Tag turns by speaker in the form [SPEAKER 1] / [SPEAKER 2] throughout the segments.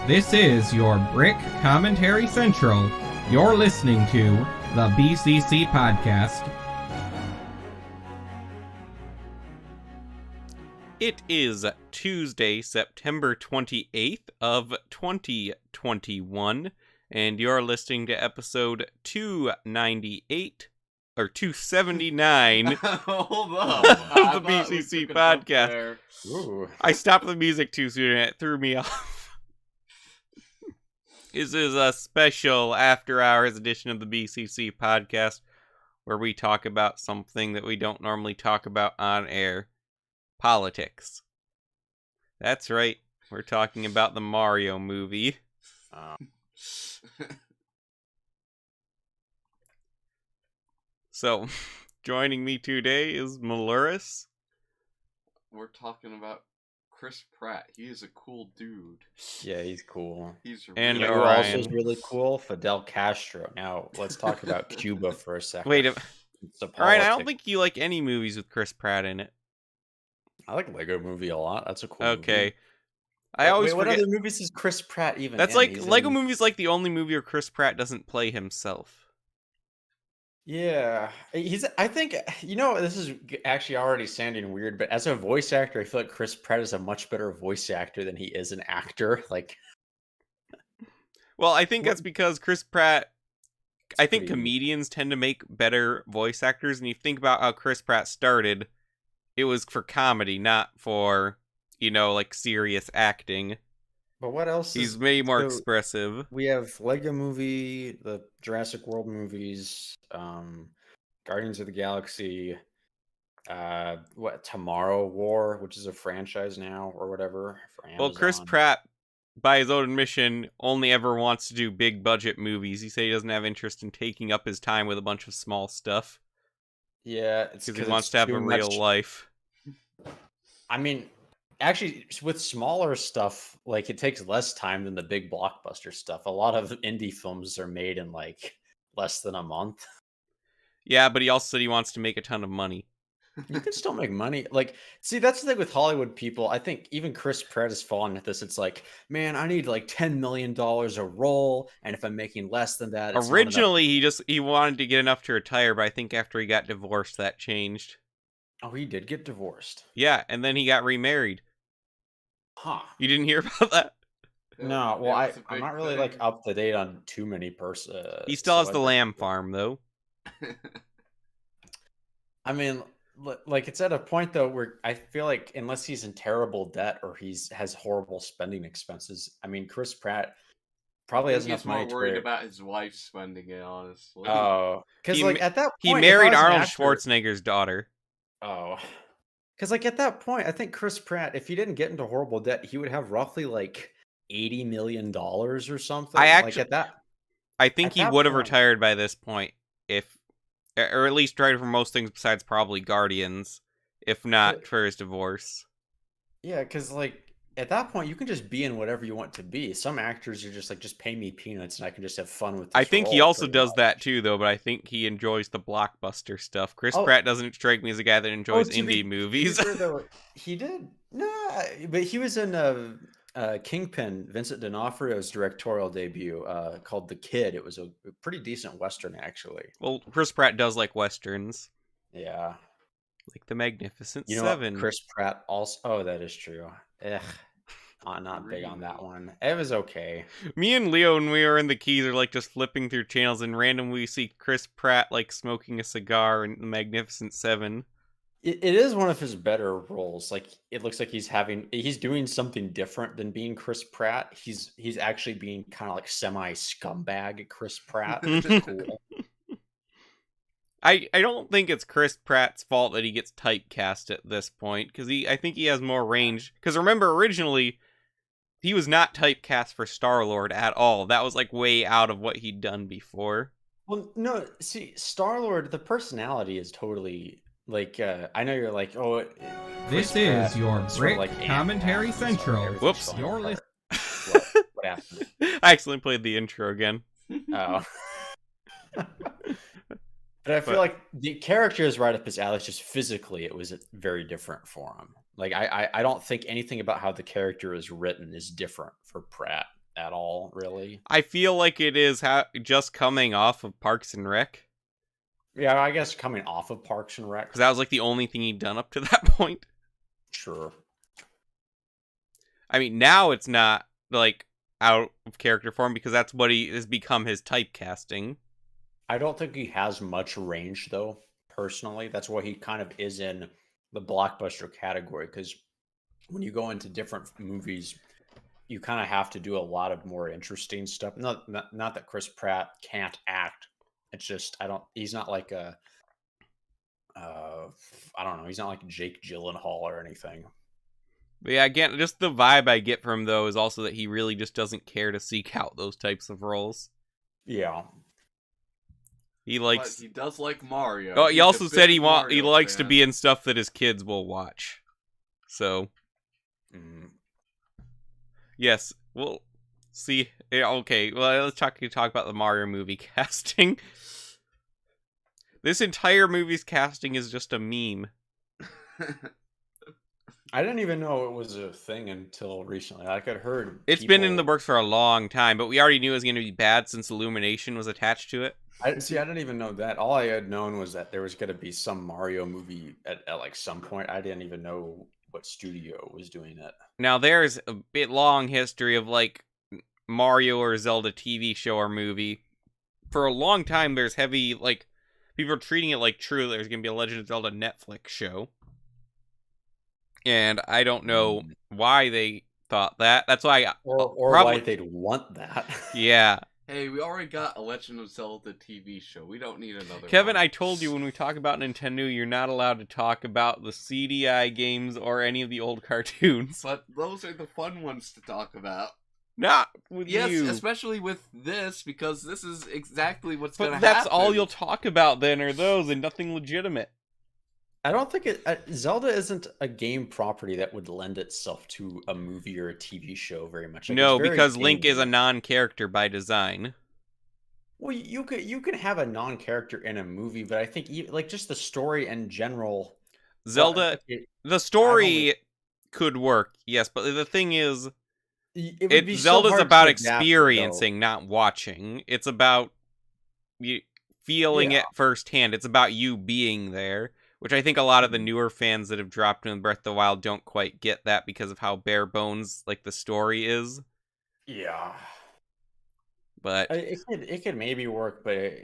[SPEAKER 1] This is your Brick Commentary Central. You're listening to the BCC Podcast.
[SPEAKER 2] It is Tuesday, September 28th of 2021, and you're listening to episode 298, or 279
[SPEAKER 3] Hold up.
[SPEAKER 2] of the BCC Podcast. I stopped the music too soon and it threw me off. This is a special after-hours edition of the BCC Podcast, where we talk about something that we don't normally talk about on air. Politics. That's right. We're talking about the Mario movie. So, joining me today is Maluris.
[SPEAKER 3] We're talking about Chris Pratt. He is a cool dude.
[SPEAKER 4] Yeah, he's cool.
[SPEAKER 3] He's
[SPEAKER 2] And
[SPEAKER 4] You know who else is really cool? Fidel Castro. Now, let's talk about Cuba for a second.
[SPEAKER 2] Wait,
[SPEAKER 4] It's a
[SPEAKER 2] Ryan, I don't
[SPEAKER 4] politic.
[SPEAKER 2] think you like any movies with Chris Pratt in it.
[SPEAKER 4] I like Lego Movie a lot. That's a cool
[SPEAKER 2] Okay.
[SPEAKER 4] movie.
[SPEAKER 2] I always
[SPEAKER 4] What
[SPEAKER 2] forget.
[SPEAKER 4] other movies is Chris Pratt even
[SPEAKER 2] That's
[SPEAKER 4] in?
[SPEAKER 2] like,
[SPEAKER 4] He's
[SPEAKER 2] Lego
[SPEAKER 4] in-
[SPEAKER 2] Movie's like the only movie where Chris Pratt doesn't play himself.
[SPEAKER 4] Yeah. I think, this is actually already sounding weird, but as a voice actor, I feel like Chris Pratt is a much better voice actor than he is an actor. Like,
[SPEAKER 2] Well, I think that's because Chris Pratt, I think
[SPEAKER 4] pretty-
[SPEAKER 2] comedians tend to make better voice actors, and you think about how Chris Pratt started, it was for comedy, not for, like serious acting.
[SPEAKER 4] But what else?
[SPEAKER 2] He's way more
[SPEAKER 4] so-
[SPEAKER 2] expressive.
[SPEAKER 4] We have Lego Movie, the Jurassic World movies, Guardians of the Galaxy, Tomorrow War, which is a franchise now or whatever. For
[SPEAKER 2] Well, Chris
[SPEAKER 4] Amazon.
[SPEAKER 2] Pratt, by his own admission, only ever wants to do big budget movies. He said he doesn't have interest in taking up his time with a bunch of small stuff
[SPEAKER 4] Yeah, it's
[SPEAKER 2] because he wants to have a real life.
[SPEAKER 4] I mean, actually, with smaller stuff, like it takes less time than the big blockbuster stuff. A lot of indie films are made in like less than a month.
[SPEAKER 2] Yeah, but he also said he wants to make a ton of money.
[SPEAKER 4] You can still make money. Like, see, that's the thing with Hollywood people. I think even Chris Pratt has fallen at this. It's like, man, I need like $10 million a role, and if I'm making less than that, it's not enough.
[SPEAKER 2] Originally, he wanted to get enough to retire, but I think after he got divorced, that changed.
[SPEAKER 4] Oh, he did get divorced.
[SPEAKER 2] Yeah, and then he got remarried.
[SPEAKER 4] Huh.
[SPEAKER 2] You didn't hear about that?
[SPEAKER 4] No, well, I'm not really like up to date on too many
[SPEAKER 2] He still has the
[SPEAKER 4] celebrities.
[SPEAKER 2] lamb farm, though.
[SPEAKER 4] I mean, like it's at a point though where I feel like unless he's in terrible debt or has horrible spending expenses, I mean, Chris Pratt probably has enough
[SPEAKER 3] He's more
[SPEAKER 4] money to
[SPEAKER 3] worried
[SPEAKER 4] where...
[SPEAKER 3] about his wife spending it, honestly.
[SPEAKER 4] Oh, because
[SPEAKER 2] He
[SPEAKER 4] like
[SPEAKER 2] ma-
[SPEAKER 4] at that
[SPEAKER 2] He
[SPEAKER 4] point, if I
[SPEAKER 2] married
[SPEAKER 4] was an
[SPEAKER 2] Arnold
[SPEAKER 4] actor-
[SPEAKER 2] Schwarzenegger's daughter.
[SPEAKER 4] Oh, because like at that point, I think Chris Pratt, if he didn't get into horrible debt, he would have roughly like $80 million or something. Like at that.
[SPEAKER 2] I think
[SPEAKER 4] At
[SPEAKER 2] he
[SPEAKER 4] that
[SPEAKER 2] would have
[SPEAKER 4] point-
[SPEAKER 2] retired by this point, or at least tried for most things besides probably Guardians, if not for his divorce.
[SPEAKER 4] Yeah, because like at that point, you can just be in whatever you want to be. Some actors are just like, just pay me peanuts and I can just have fun with this
[SPEAKER 2] I think he
[SPEAKER 4] role,
[SPEAKER 2] also
[SPEAKER 4] pretty
[SPEAKER 2] does
[SPEAKER 4] much.
[SPEAKER 2] that too, though, but I think he enjoys the blockbuster stuff. Chris
[SPEAKER 4] Oh.
[SPEAKER 2] Pratt doesn't strike me as a guy that enjoys
[SPEAKER 4] to
[SPEAKER 2] indie
[SPEAKER 4] be
[SPEAKER 2] movies.
[SPEAKER 4] fair, though, he did. No, but he was in Kingpin, Vincent D'Onofrio's directorial debut called The Kid. It was a pretty decent Western, actually.
[SPEAKER 2] Well, Chris Pratt does like Westerns,
[SPEAKER 4] Yeah.
[SPEAKER 2] like The Magnificent
[SPEAKER 4] You know
[SPEAKER 2] Seven.
[SPEAKER 4] what? Chris Pratt also... Oh, that is true. Ugh. I'm not big on that one. It was okay.
[SPEAKER 2] Me and Leo, when we were in the Keys, are like just flipping through channels, and randomly we see Chris Pratt like smoking a cigar in The Magnificent Seven.
[SPEAKER 4] It is one of his better roles. Like it looks like he's doing something different than being Chris Pratt. He's actually being kind of like semi scumbag Chris Pratt, which is cool.
[SPEAKER 2] I don't think it's Chris Pratt's fault that he gets typecast at this point, because I think he has more range. Because remember, originally, he was not typecast for Star-Lord at all. That was like way out of what he'd done before.
[SPEAKER 4] Well, no, see, Star-Lord, the personality is totally like I know you're like, oh,
[SPEAKER 1] This
[SPEAKER 4] Chris
[SPEAKER 1] is
[SPEAKER 4] Pratt,
[SPEAKER 1] your
[SPEAKER 4] sort of
[SPEAKER 1] Brick
[SPEAKER 4] like
[SPEAKER 1] Commentary
[SPEAKER 4] Ant-Man, so
[SPEAKER 1] Central.
[SPEAKER 4] everything's
[SPEAKER 2] Whoops.
[SPEAKER 4] falling
[SPEAKER 1] You're
[SPEAKER 4] apart.
[SPEAKER 1] listening.
[SPEAKER 4] What happened?
[SPEAKER 2] I accidentally played the intro again.
[SPEAKER 4] Oh. But I feel like the character is right up his alley. It's just physically, it was very different for him. Like I don't think anything about how the character is written is different for Pratt. at all, really.
[SPEAKER 2] I feel like it is just coming off of Parks and Rec.
[SPEAKER 4] Yeah, I guess coming off of Parks and Rec.
[SPEAKER 2] Because that was like the only thing he'd done up to that point.
[SPEAKER 4] Sure.
[SPEAKER 2] I mean, now it's not like out of character form because that's what he has become his typecasting.
[SPEAKER 4] I don't think he has much range, though, personally. That's why he kind of is in the blockbuster category, because when you go into different movies, you kind of have to do a lot of more interesting stuff. Not that Chris Pratt can't act. It's just he's not like a I don't know, he's not like Jake Gyllenhaal or anything.
[SPEAKER 2] But yeah, again, just the vibe I get from him, though, is also that he really just doesn't care to seek out those types of roles.
[SPEAKER 4] Yeah.
[SPEAKER 2] He likes.
[SPEAKER 3] But he does like Mario.
[SPEAKER 2] Oh, he
[SPEAKER 3] He's a
[SPEAKER 2] also said he
[SPEAKER 3] big
[SPEAKER 2] likes to
[SPEAKER 3] fan.
[SPEAKER 2] be in stuff that his kids will watch. So, yes, we'll see. Yeah, okay, well, let's talk about the Mario movie casting. This entire movie's casting is just a meme.
[SPEAKER 4] I didn't even know it was a thing until recently. Like, I'd heard
[SPEAKER 2] It's been in the works for a long time, but we already knew it was going to be bad since Illumination was attached to it.
[SPEAKER 4] I didn't even know that. All I had known was that there was going to be some Mario movie at like some point. I didn't even know what studio was doing it.
[SPEAKER 2] Now, there's a bit long history of, like, Mario or Zelda TV show or movie. For a long time, there's heavy, like, people are treating it like true. There's going to be a Legend of Zelda Netflix show. And I don't know why they thought that. That's why
[SPEAKER 4] Or
[SPEAKER 2] probably,
[SPEAKER 4] why they'd want that.
[SPEAKER 2] Yeah.
[SPEAKER 3] Hey, we already got a Legend of Zelda TV show. We don't need another
[SPEAKER 2] Kevin,
[SPEAKER 3] one.
[SPEAKER 2] I told you when we talk about Nintendo, you're not allowed to talk about the CDI games or any of the old cartoons.
[SPEAKER 3] But those are the fun ones to talk about.
[SPEAKER 2] Not with
[SPEAKER 3] Yes,
[SPEAKER 2] you.
[SPEAKER 3] especially with this, because this is exactly what's
[SPEAKER 2] But
[SPEAKER 3] going to happen.
[SPEAKER 2] that's all you'll talk about then, are those, and nothing legitimate.
[SPEAKER 4] I don't think Zelda isn't a game property that would lend itself to a movie or a TV show very much. Like,
[SPEAKER 2] No,
[SPEAKER 4] it's very
[SPEAKER 2] because Link is a
[SPEAKER 4] gamey.
[SPEAKER 2] non-character by design.
[SPEAKER 4] Well, you could have a non-character in a movie, but I think like just the story in general.
[SPEAKER 2] Zelda, the story could work, yes, but the thing is,
[SPEAKER 4] it would be so
[SPEAKER 2] Zelda's
[SPEAKER 4] hard to
[SPEAKER 2] about
[SPEAKER 4] adapt,
[SPEAKER 2] experiencing, not watching. It's about you feeling it firsthand. It's about you being there, which I think a lot of the newer fans that have dropped in Breath of the Wild don't quite get that because of how bare bones like the story is.
[SPEAKER 4] Yeah.
[SPEAKER 2] But
[SPEAKER 4] it could maybe work, but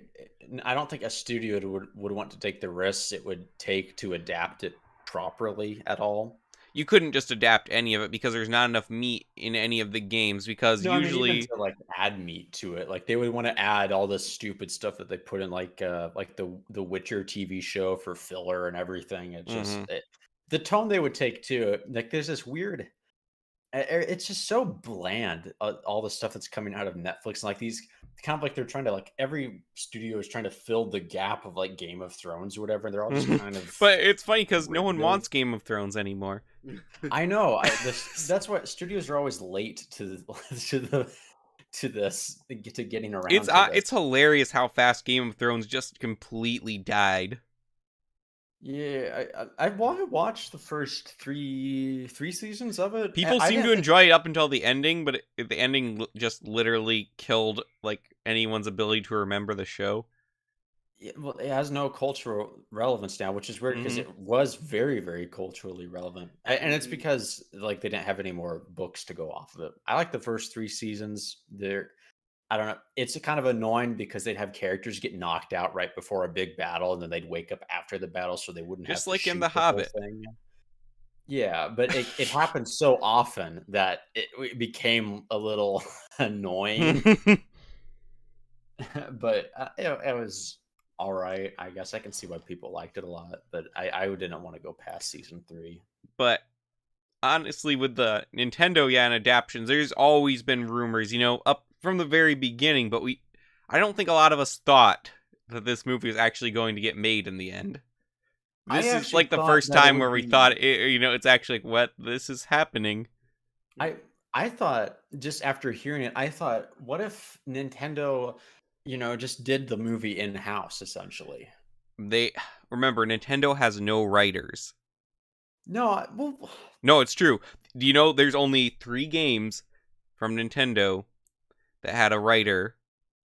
[SPEAKER 4] I don't think a studio would want to take the risks it would take to adapt it properly at all.
[SPEAKER 2] you couldn't just adapt any of it because there's not enough meat in any of the games. Because
[SPEAKER 4] No,
[SPEAKER 2] usually,
[SPEAKER 4] I mean, even to like add meat to it, like they would want to add all this stupid stuff that they put in, like the Witcher TV show for filler and everything. It's just the tone they would take too. Like there's this weird. It's just so bland. All the stuff that's coming out of Netflix, and like these kind of like they're trying to like every studio is trying to fill the gap of like Game of Thrones or whatever. And they're all just kind of.
[SPEAKER 2] But it's funny because no one
[SPEAKER 4] really-
[SPEAKER 2] wants Game of Thrones anymore.
[SPEAKER 4] I know. That's what studios are always late to getting around.
[SPEAKER 2] It's
[SPEAKER 4] to this.
[SPEAKER 2] it's hilarious how fast Game of Thrones just completely died.
[SPEAKER 4] Yeah, I watched the first three seasons of it.
[SPEAKER 2] People
[SPEAKER 4] I
[SPEAKER 2] seem to
[SPEAKER 4] didn't think-
[SPEAKER 2] enjoy it up until the ending, but the ending just literally killed like anyone's ability to remember the show.
[SPEAKER 4] Well, it has no cultural relevance now, which is weird because it was very, very culturally relevant, and it's because like they didn't have any more books to go off of it. I like the first three seasons. I don't know. It's kind of annoying because they'd have characters get knocked out right before a big battle, and then they'd wake up after the battle, so they wouldn't
[SPEAKER 2] Just
[SPEAKER 4] have to
[SPEAKER 2] like in
[SPEAKER 4] shoot
[SPEAKER 2] The
[SPEAKER 4] whole
[SPEAKER 2] Hobbit.
[SPEAKER 4] thing. Yeah, but it happened so often that it became a little annoying. But it was all right. I guess I can see why people liked it a lot, but I didn't want to go past season 3.
[SPEAKER 2] But honestly, with the Nintendo and adaptations, there's always been rumors, up from the very beginning, but I don't think a lot of us thought that this movie was actually going to get made in the end. This is like the first time where we thought, it's actually like, what, this is happening.
[SPEAKER 4] I thought, just after hearing it, I thought, what if Nintendo, just did the movie in-house, essentially?
[SPEAKER 2] Remember, Nintendo has no writers.
[SPEAKER 4] No, well...
[SPEAKER 2] No, it's true. Do you know there's only 3 games from Nintendo that had a writer,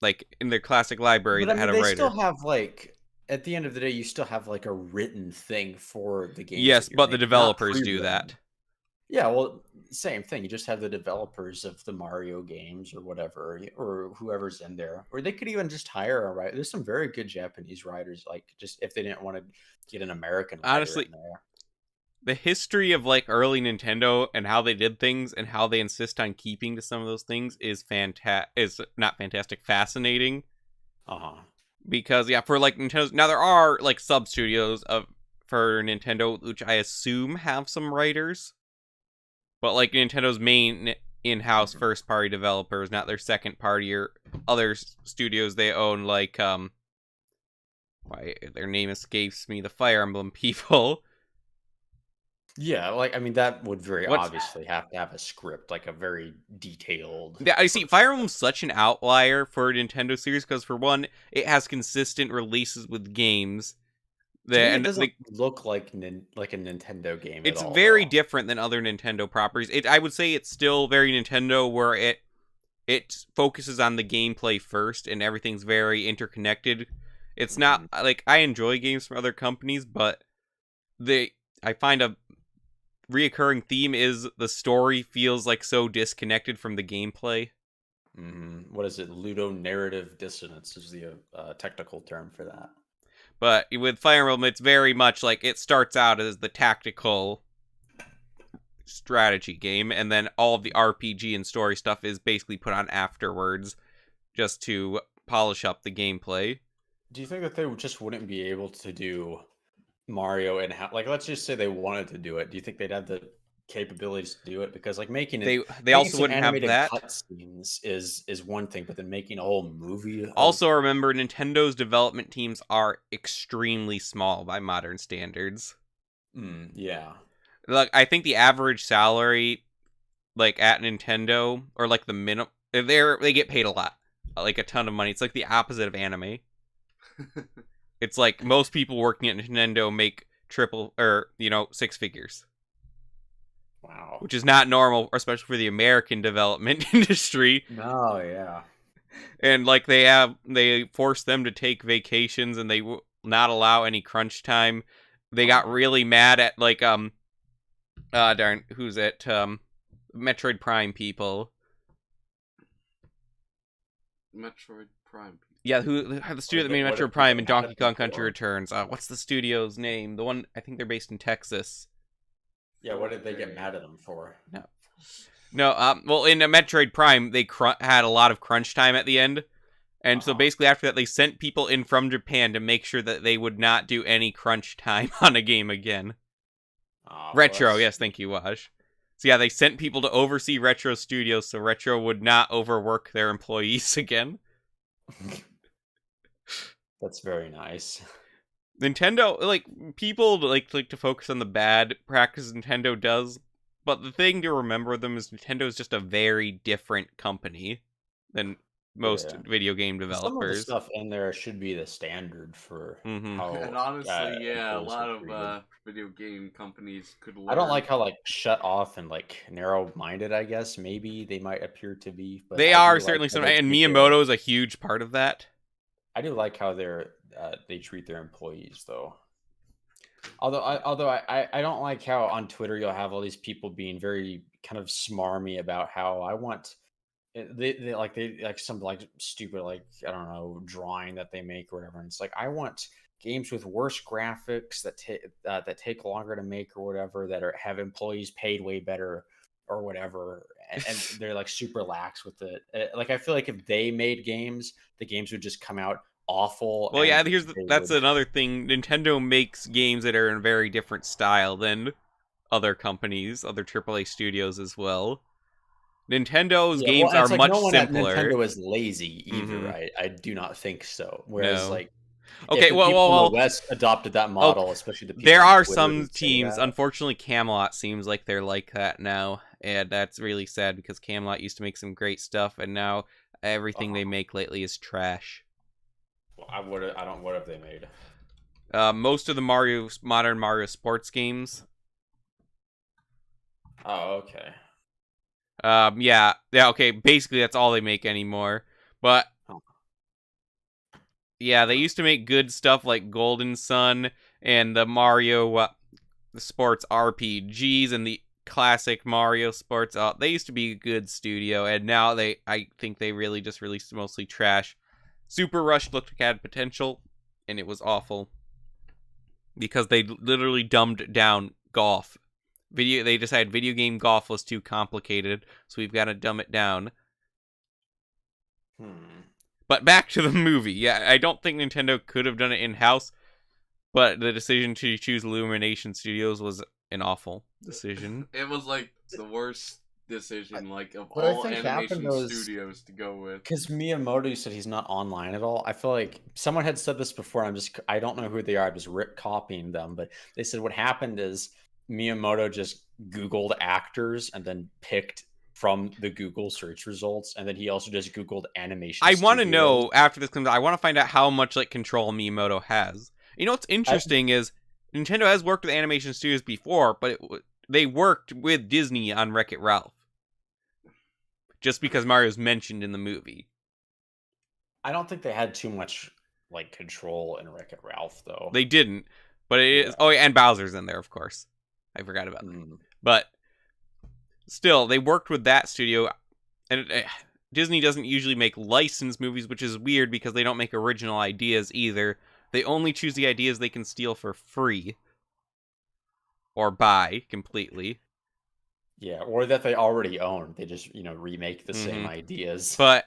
[SPEAKER 2] like in their classic library
[SPEAKER 4] But I
[SPEAKER 2] that
[SPEAKER 4] mean,
[SPEAKER 2] had a
[SPEAKER 4] they
[SPEAKER 2] writer.
[SPEAKER 4] still have like at the end of the day, you still have like a written thing for the games.
[SPEAKER 2] Yes,
[SPEAKER 4] that you're
[SPEAKER 2] but the
[SPEAKER 4] making, not
[SPEAKER 2] developers do
[SPEAKER 4] pre-written.
[SPEAKER 2] that.
[SPEAKER 4] Yeah, well, same thing. You just have the developers of the Mario games or whatever, or whoever's in there. Or they could even just hire a writer. There's some very good Japanese writers, like just if they didn't want to get an American writer
[SPEAKER 2] Honestly,
[SPEAKER 4] in there.
[SPEAKER 2] the history of like early Nintendo and how they did things and how they insist on keeping to some of those things is fascinating.
[SPEAKER 4] Uh-huh.
[SPEAKER 2] Because yeah, for like Nintendo, now there are like sub studios for Nintendo, which I assume have some writers, but like Nintendo's main in-house first-party developers, not their second-party or other studios they own, like why their name escapes me, the Fire Emblem people.
[SPEAKER 4] Yeah, like I mean, that would very obviously have to have a script, like a very detailed.
[SPEAKER 2] Yeah, I see. Fire Emblem's such an outlier for a Nintendo series because, for one, it has consistent releases with games.
[SPEAKER 4] It doesn't look like a Nintendo game.
[SPEAKER 2] It's
[SPEAKER 4] at all,
[SPEAKER 2] very
[SPEAKER 4] though.
[SPEAKER 2] different than other Nintendo properties. I would say it's still very Nintendo, where it focuses on the gameplay first, and everything's very interconnected. It's not like I enjoy games from other companies, but I find a reoccurring theme is the story feels like so disconnected from the gameplay.
[SPEAKER 4] What is it? Ludonarrative dissonance is the technical term for that.
[SPEAKER 2] But with Fire Emblem, it's very much like it starts out as the tactical strategy game, and then all of the RPG and story stuff is basically put on afterwards just to polish up the gameplay.
[SPEAKER 4] Do you think that they just wouldn't be able to do Mario and like let's just say they wanted to do it? Do you think they'd have the capabilities to do it? Because like making
[SPEAKER 2] they also wouldn't have that.
[SPEAKER 4] Cutscenes is one thing, but then making a whole movie.
[SPEAKER 2] Also, remember Nintendo's development teams are extremely small by modern standards.
[SPEAKER 4] Yeah.
[SPEAKER 2] Like I think the average salary, like at Nintendo, or like the minimum, they get paid a lot, like a ton of money. It's like the opposite of anime. It's like most people working at Nintendo make six figures.
[SPEAKER 4] Wow.
[SPEAKER 2] Which is not normal, especially for the American development industry.
[SPEAKER 4] No, yeah.
[SPEAKER 2] And like they force them to take vacations, and they will not allow any crunch time. They got really mad at like who's it? Metroid Prime people.
[SPEAKER 3] Metroid Prime.
[SPEAKER 2] Yeah, the studio that made Metroid Prime and Donkey Kong Country Returns. What's the studio's name? The one, I think they're based in Texas.
[SPEAKER 4] Yeah, what did they get mad at them for?
[SPEAKER 2] No. Well, in Metroid Prime, they had a lot of crunch time at the end. And so basically after that, they sent people in from Japan to make sure that they would not do any crunch time on a game again. Retro, yes, thank you, Waj. So yeah, they sent people to oversee Retro Studios so Retro would not overwork their employees again.
[SPEAKER 4] That's very nice.
[SPEAKER 2] Nintendo, like, people like to focus on the bad practices Nintendo does, but the thing to remember with them is Nintendo is just a very different company than most video game developers.
[SPEAKER 4] Some of the stuff in there should be the standard for how.
[SPEAKER 3] And honestly, a lot of video game companies could learn.
[SPEAKER 4] I don't like how like shut off and like narrow-minded. I guess maybe they might appear to be, but
[SPEAKER 2] they are certainly some. And Miyamoto is a huge part of that.
[SPEAKER 4] I do like how they treat their employees, though. Although I don't like how on Twitter you'll have all these people being very kind of smarmy about how I want they like some like stupid like I don't know drawing that they make or whatever. And it's like I want games with worse graphics that take longer to make or whatever that have employees paid way better or whatever, and they're like super lax with it. Like I feel like if they made games, the games would just come out awful.
[SPEAKER 2] Well, yeah, that's another thing. Nintendo makes games that are in a very different style than other companies, other AAA studios as well. Nintendo's games are
[SPEAKER 4] like
[SPEAKER 2] much
[SPEAKER 4] no one
[SPEAKER 2] simpler.
[SPEAKER 4] At Nintendo is lazy either. I do not think so. Whereas like.
[SPEAKER 2] Okay,
[SPEAKER 4] people in the West adopted that model, especially the people
[SPEAKER 2] there are
[SPEAKER 4] Twitter
[SPEAKER 2] some teams. Unfortunately, Camelot seems like they're like that now, and that's really sad because Camelot used to make some great stuff, and now everything they make lately is trash.
[SPEAKER 4] Well, what have they made?
[SPEAKER 2] Most of the modern Mario sports games.
[SPEAKER 4] Oh, okay.
[SPEAKER 2] Yeah, okay, basically that's all they make anymore. But
[SPEAKER 4] Oh.
[SPEAKER 2] yeah, they used to make good stuff like Golden Sun and the Mario the sports RPGs and the classic Mario sports. They used to be a good studio, and now I think they really just released mostly trash. Super Rush looked like it had potential, and it was awful because they literally dumbed down golf. They decided video game golf was too complicated, so we've got to dumb it down. But back to the movie. Yeah, I don't think Nintendo could have done it in-house, but the decision to choose Illumination Studios was an awful decision.
[SPEAKER 3] It was like the worst decision, like of
[SPEAKER 4] What I
[SPEAKER 3] all
[SPEAKER 4] think
[SPEAKER 3] animation
[SPEAKER 4] happened was-
[SPEAKER 3] studios to go with.
[SPEAKER 4] Because Miyamoto said he's not online at all. I feel like someone had said this before. I don't know who they are. I'm just copying them. But they said what happened is Miyamoto just Googled actors and then picked from the Google search results. And then he also just Googled animation.
[SPEAKER 2] I want to
[SPEAKER 4] studios.
[SPEAKER 2] know, after this comes out, I want to find out how much like control Miyamoto has. You know what's interesting is Nintendo has worked with animation studios before, but they worked with Disney on Wreck-It Ralph. Just because Mario's mentioned in the movie.
[SPEAKER 4] I don't think they had too much like control in Wreck-It Ralph, though.
[SPEAKER 2] They didn't, but it is. Oh, yeah, and Bowser's in there, of course. I forgot about that. But still, they worked with that studio, and Disney doesn't usually make licensed movies, which is weird because they don't make original ideas either. They only choose the ideas they can steal for free or buy completely.
[SPEAKER 4] Yeah, or that they already own. They just, remake the same ideas.
[SPEAKER 2] But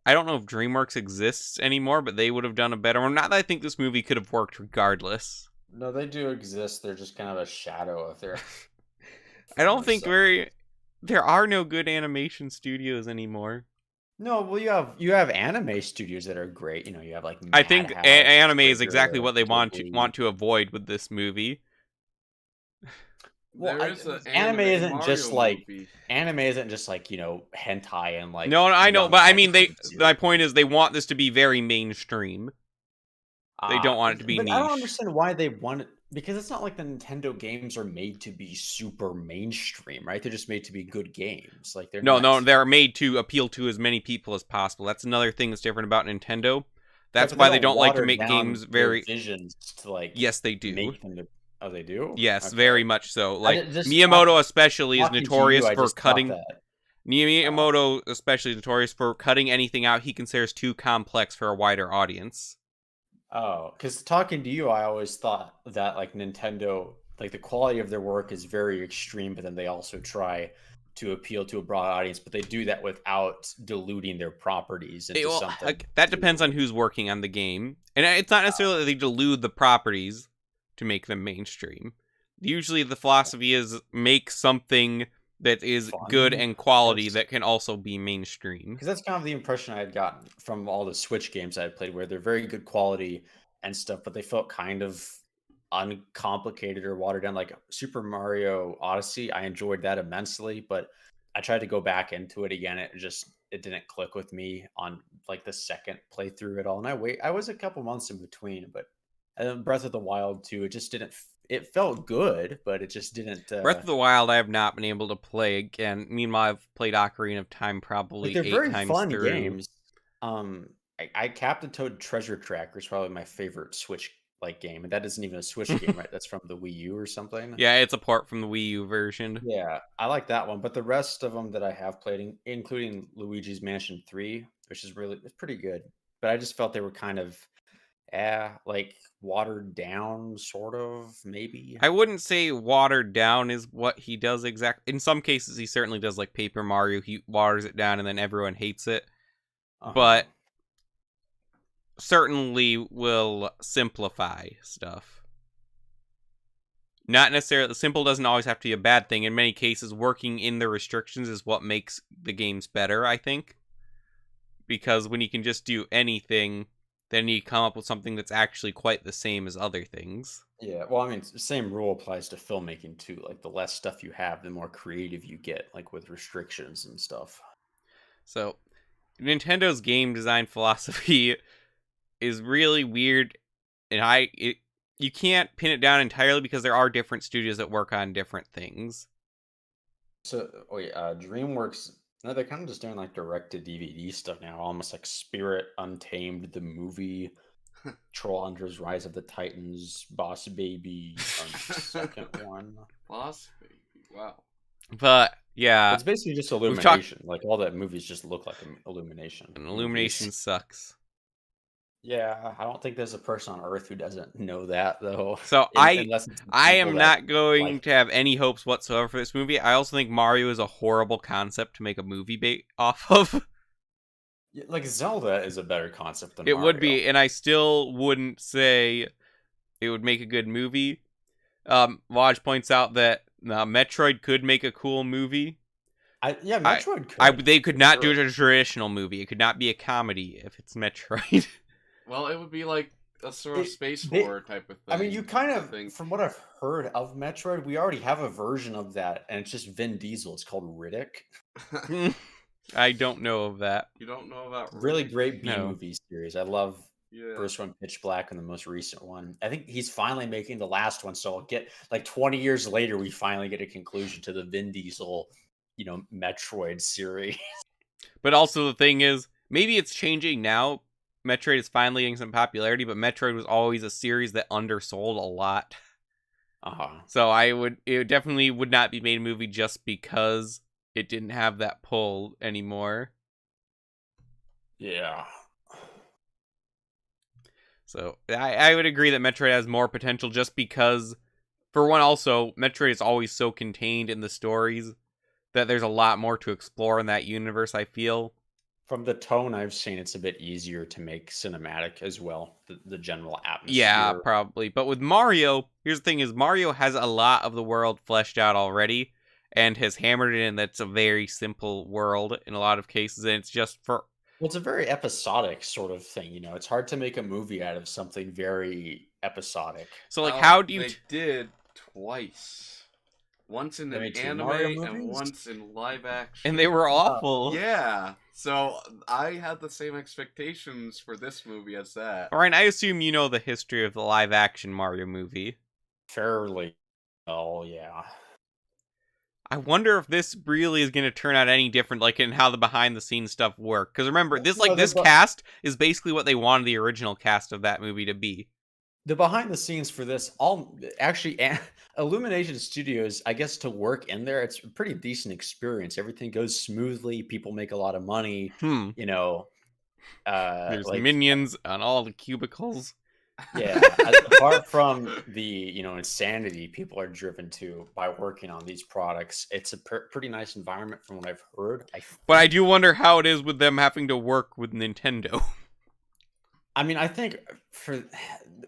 [SPEAKER 2] I don't know if DreamWorks exists anymore, but they would have done a better one. Not that I think this movie could have worked regardless.
[SPEAKER 4] No, they do exist. They're just kind of a shadow of their.
[SPEAKER 2] I don't think there are no good animation studios anymore.
[SPEAKER 4] No, well, you have anime studios that are great. You have like.
[SPEAKER 2] I think
[SPEAKER 4] Madhouse,
[SPEAKER 2] anime is
[SPEAKER 4] Trigger,
[SPEAKER 2] exactly what they want
[SPEAKER 4] Ghibli.
[SPEAKER 2] to avoid with this movie.
[SPEAKER 4] Well,
[SPEAKER 3] There is an
[SPEAKER 4] anime isn't
[SPEAKER 3] Mario
[SPEAKER 4] just like
[SPEAKER 3] movie.
[SPEAKER 4] hentai and like.
[SPEAKER 2] No, I know,
[SPEAKER 4] young
[SPEAKER 2] but I mean,
[SPEAKER 4] kids.
[SPEAKER 2] my point is they want this to be very mainstream. They don't want it to be
[SPEAKER 4] but
[SPEAKER 2] niche.
[SPEAKER 4] I don't understand why they want it, because it's not like the Nintendo games are made to be super mainstream, right? They're just made to be good games. Like they're
[SPEAKER 2] No, they're made to appeal to as many people as possible. That's another thing that's different about Nintendo. That's why they don't like to make games very.
[SPEAKER 4] Visions to like.
[SPEAKER 2] Yes, they do.
[SPEAKER 4] Make them to... Oh, they do.
[SPEAKER 2] Yes,
[SPEAKER 4] Okay.
[SPEAKER 2] very much so. Like
[SPEAKER 4] just
[SPEAKER 2] Miyamoto, especially, is
[SPEAKER 4] talking to
[SPEAKER 2] notorious
[SPEAKER 4] you, I
[SPEAKER 2] for
[SPEAKER 4] just thought
[SPEAKER 2] cutting.
[SPEAKER 4] that.
[SPEAKER 2] Miyamoto, especially, is notorious for cutting anything out he considers too complex for a wider audience.
[SPEAKER 4] Oh, because talking to you, I always thought that like Nintendo, like the quality of their work is very extreme, but then they also try to appeal to a broad audience, but they do that without diluting their properties into something.
[SPEAKER 2] That depends on who's working on the game, and it's not necessarily that they dilute the properties to make them mainstream. Usually, the philosophy is make something that is
[SPEAKER 4] Fun.
[SPEAKER 2] good and quality that can also be mainstream.
[SPEAKER 4] Because that's kind of the impression I had gotten from all the Switch games I had played, where they're very good quality and stuff, but they felt kind of uncomplicated or watered down. Like Super Mario Odyssey, I enjoyed that immensely, but I tried to go back into it again. It didn't click with me on like the second playthrough at all. And I was a couple months in between, but Breath of the Wild 2, it just didn't. It felt good, but it just didn't.
[SPEAKER 2] Breath of the Wild, I have not been able to play again. Meanwhile, I've played Ocarina of Time probably
[SPEAKER 4] they're
[SPEAKER 2] 8
[SPEAKER 4] very
[SPEAKER 2] times
[SPEAKER 4] fun
[SPEAKER 2] through.
[SPEAKER 4] games. I Captain Toad Treasure Tracker is probably my favorite Switch like game, and that isn't even a Switch game, right? That's from the Wii U or something.
[SPEAKER 2] Yeah, it's a port from the Wii U version.
[SPEAKER 4] Yeah, I like that one, but the rest of them that I have played, including Luigi's Mansion 3, which is it's pretty good, but I just felt they were kind of like watered down, sort of, maybe.
[SPEAKER 2] I wouldn't say watered down is what he does exactly. In some cases, he certainly does, like Paper Mario. He waters it down and then everyone hates it. But certainly will simplify stuff. Not necessarily, simple doesn't always have to be a bad thing. In many cases, working in the restrictions is what makes the games better, I think. Because when you can just do anything, then you come up with something that's actually quite the same as other things.
[SPEAKER 4] Yeah, well, I mean, the same rule applies to filmmaking too. Like, the less stuff you have, the more creative you get, like with restrictions and stuff.
[SPEAKER 2] So, Nintendo's game design philosophy is really weird, and you can't pin it down entirely because there are different studios that work on different things.
[SPEAKER 4] So, DreamWorks, no, they're kind of just doing like direct to DVD stuff now, almost like Spirit Untamed, the movie, Troll Hunters, Rise of the Titans, Boss Baby, the second one.
[SPEAKER 3] Boss Baby. Wow.
[SPEAKER 2] But yeah,
[SPEAKER 4] It's basically just
[SPEAKER 2] talked-
[SPEAKER 4] Illumination. Like all that movies just look like Illumination.
[SPEAKER 2] and Illumination
[SPEAKER 4] movies.
[SPEAKER 2] sucks.
[SPEAKER 4] Yeah, I don't think there's a person on Earth who doesn't know that though.
[SPEAKER 2] So
[SPEAKER 4] Unless it's
[SPEAKER 2] I
[SPEAKER 4] people
[SPEAKER 2] am
[SPEAKER 4] that
[SPEAKER 2] not going
[SPEAKER 4] like
[SPEAKER 2] to have any hopes whatsoever for this movie. I also think Mario is a horrible concept to make a movie off of.
[SPEAKER 4] like Zelda is a better concept than
[SPEAKER 2] It
[SPEAKER 4] Mario.
[SPEAKER 2] would be, and I still wouldn't say it would make a good movie. Lodge points out that Metroid could make a cool movie.
[SPEAKER 4] Metroid could.
[SPEAKER 2] They could not do a traditional movie. It could not be a comedy if it's Metroid.
[SPEAKER 3] Well, it would be like a sort of space
[SPEAKER 4] they-
[SPEAKER 3] horror type of thing.
[SPEAKER 4] I mean, you kind of,
[SPEAKER 3] think.
[SPEAKER 4] from what I've heard of Metroid, we already have a version of that, and it's just Vin Diesel. It's called Riddick.
[SPEAKER 2] I don't know of that.
[SPEAKER 3] You don't know about
[SPEAKER 4] Really great B
[SPEAKER 2] No.
[SPEAKER 4] movie series. I love
[SPEAKER 3] Yeah.
[SPEAKER 4] first one, Pitch Black, and the most recent one. I think he's finally making the last one, so I'll get like 20 years later, we finally get a conclusion to the Vin Diesel, Metroid series.
[SPEAKER 2] But also the thing is, maybe it's changing now. Metroid is finally getting some popularity, but Metroid was always a series that undersold a lot. So it definitely would not be made a movie just because it didn't have that pull anymore.
[SPEAKER 4] Yeah.
[SPEAKER 2] So I would agree that Metroid has more potential just because, for one, also, Metroid is always so contained in the stories that there's a lot more to explore in that universe, I feel.
[SPEAKER 4] From the tone I've seen, it's a bit easier to make cinematic as well, the general atmosphere.
[SPEAKER 2] Yeah, probably. But with Mario, here's the thing is Mario has a lot of the world fleshed out already and has hammered it in that's a very simple world in a lot of cases, and it's just for...
[SPEAKER 4] Well, it's a very episodic sort of thing, It's hard to make a movie out of something very episodic.
[SPEAKER 2] So, like, how do you...
[SPEAKER 3] They did twice. Once in
[SPEAKER 4] They
[SPEAKER 3] an
[SPEAKER 4] made two
[SPEAKER 3] anime
[SPEAKER 4] Mario
[SPEAKER 3] and
[SPEAKER 4] movies?
[SPEAKER 3] once in live action.
[SPEAKER 2] And they were awful.
[SPEAKER 3] Yeah. So I had the same expectations for this movie as that.
[SPEAKER 2] Ryan, I assume you know the history of the live-action Mario movie.
[SPEAKER 4] Fairly. Oh, yeah.
[SPEAKER 2] I wonder if this really is going to turn out any different, like in how the behind-the-scenes stuff work. Because remember, this cast is basically what they wanted the original cast of that movie to be.
[SPEAKER 4] The behind the scenes for this, Illumination Studios, I guess to work in there, it's a pretty decent experience. Everything goes smoothly. People make a lot of money.
[SPEAKER 2] There's minions on all the cubicles.
[SPEAKER 4] Yeah, apart from the insanity people are driven to by working on these products, it's a pretty nice environment from what I've heard.
[SPEAKER 2] But I do wonder how it is with them having to work with Nintendo.
[SPEAKER 4] I mean, I think for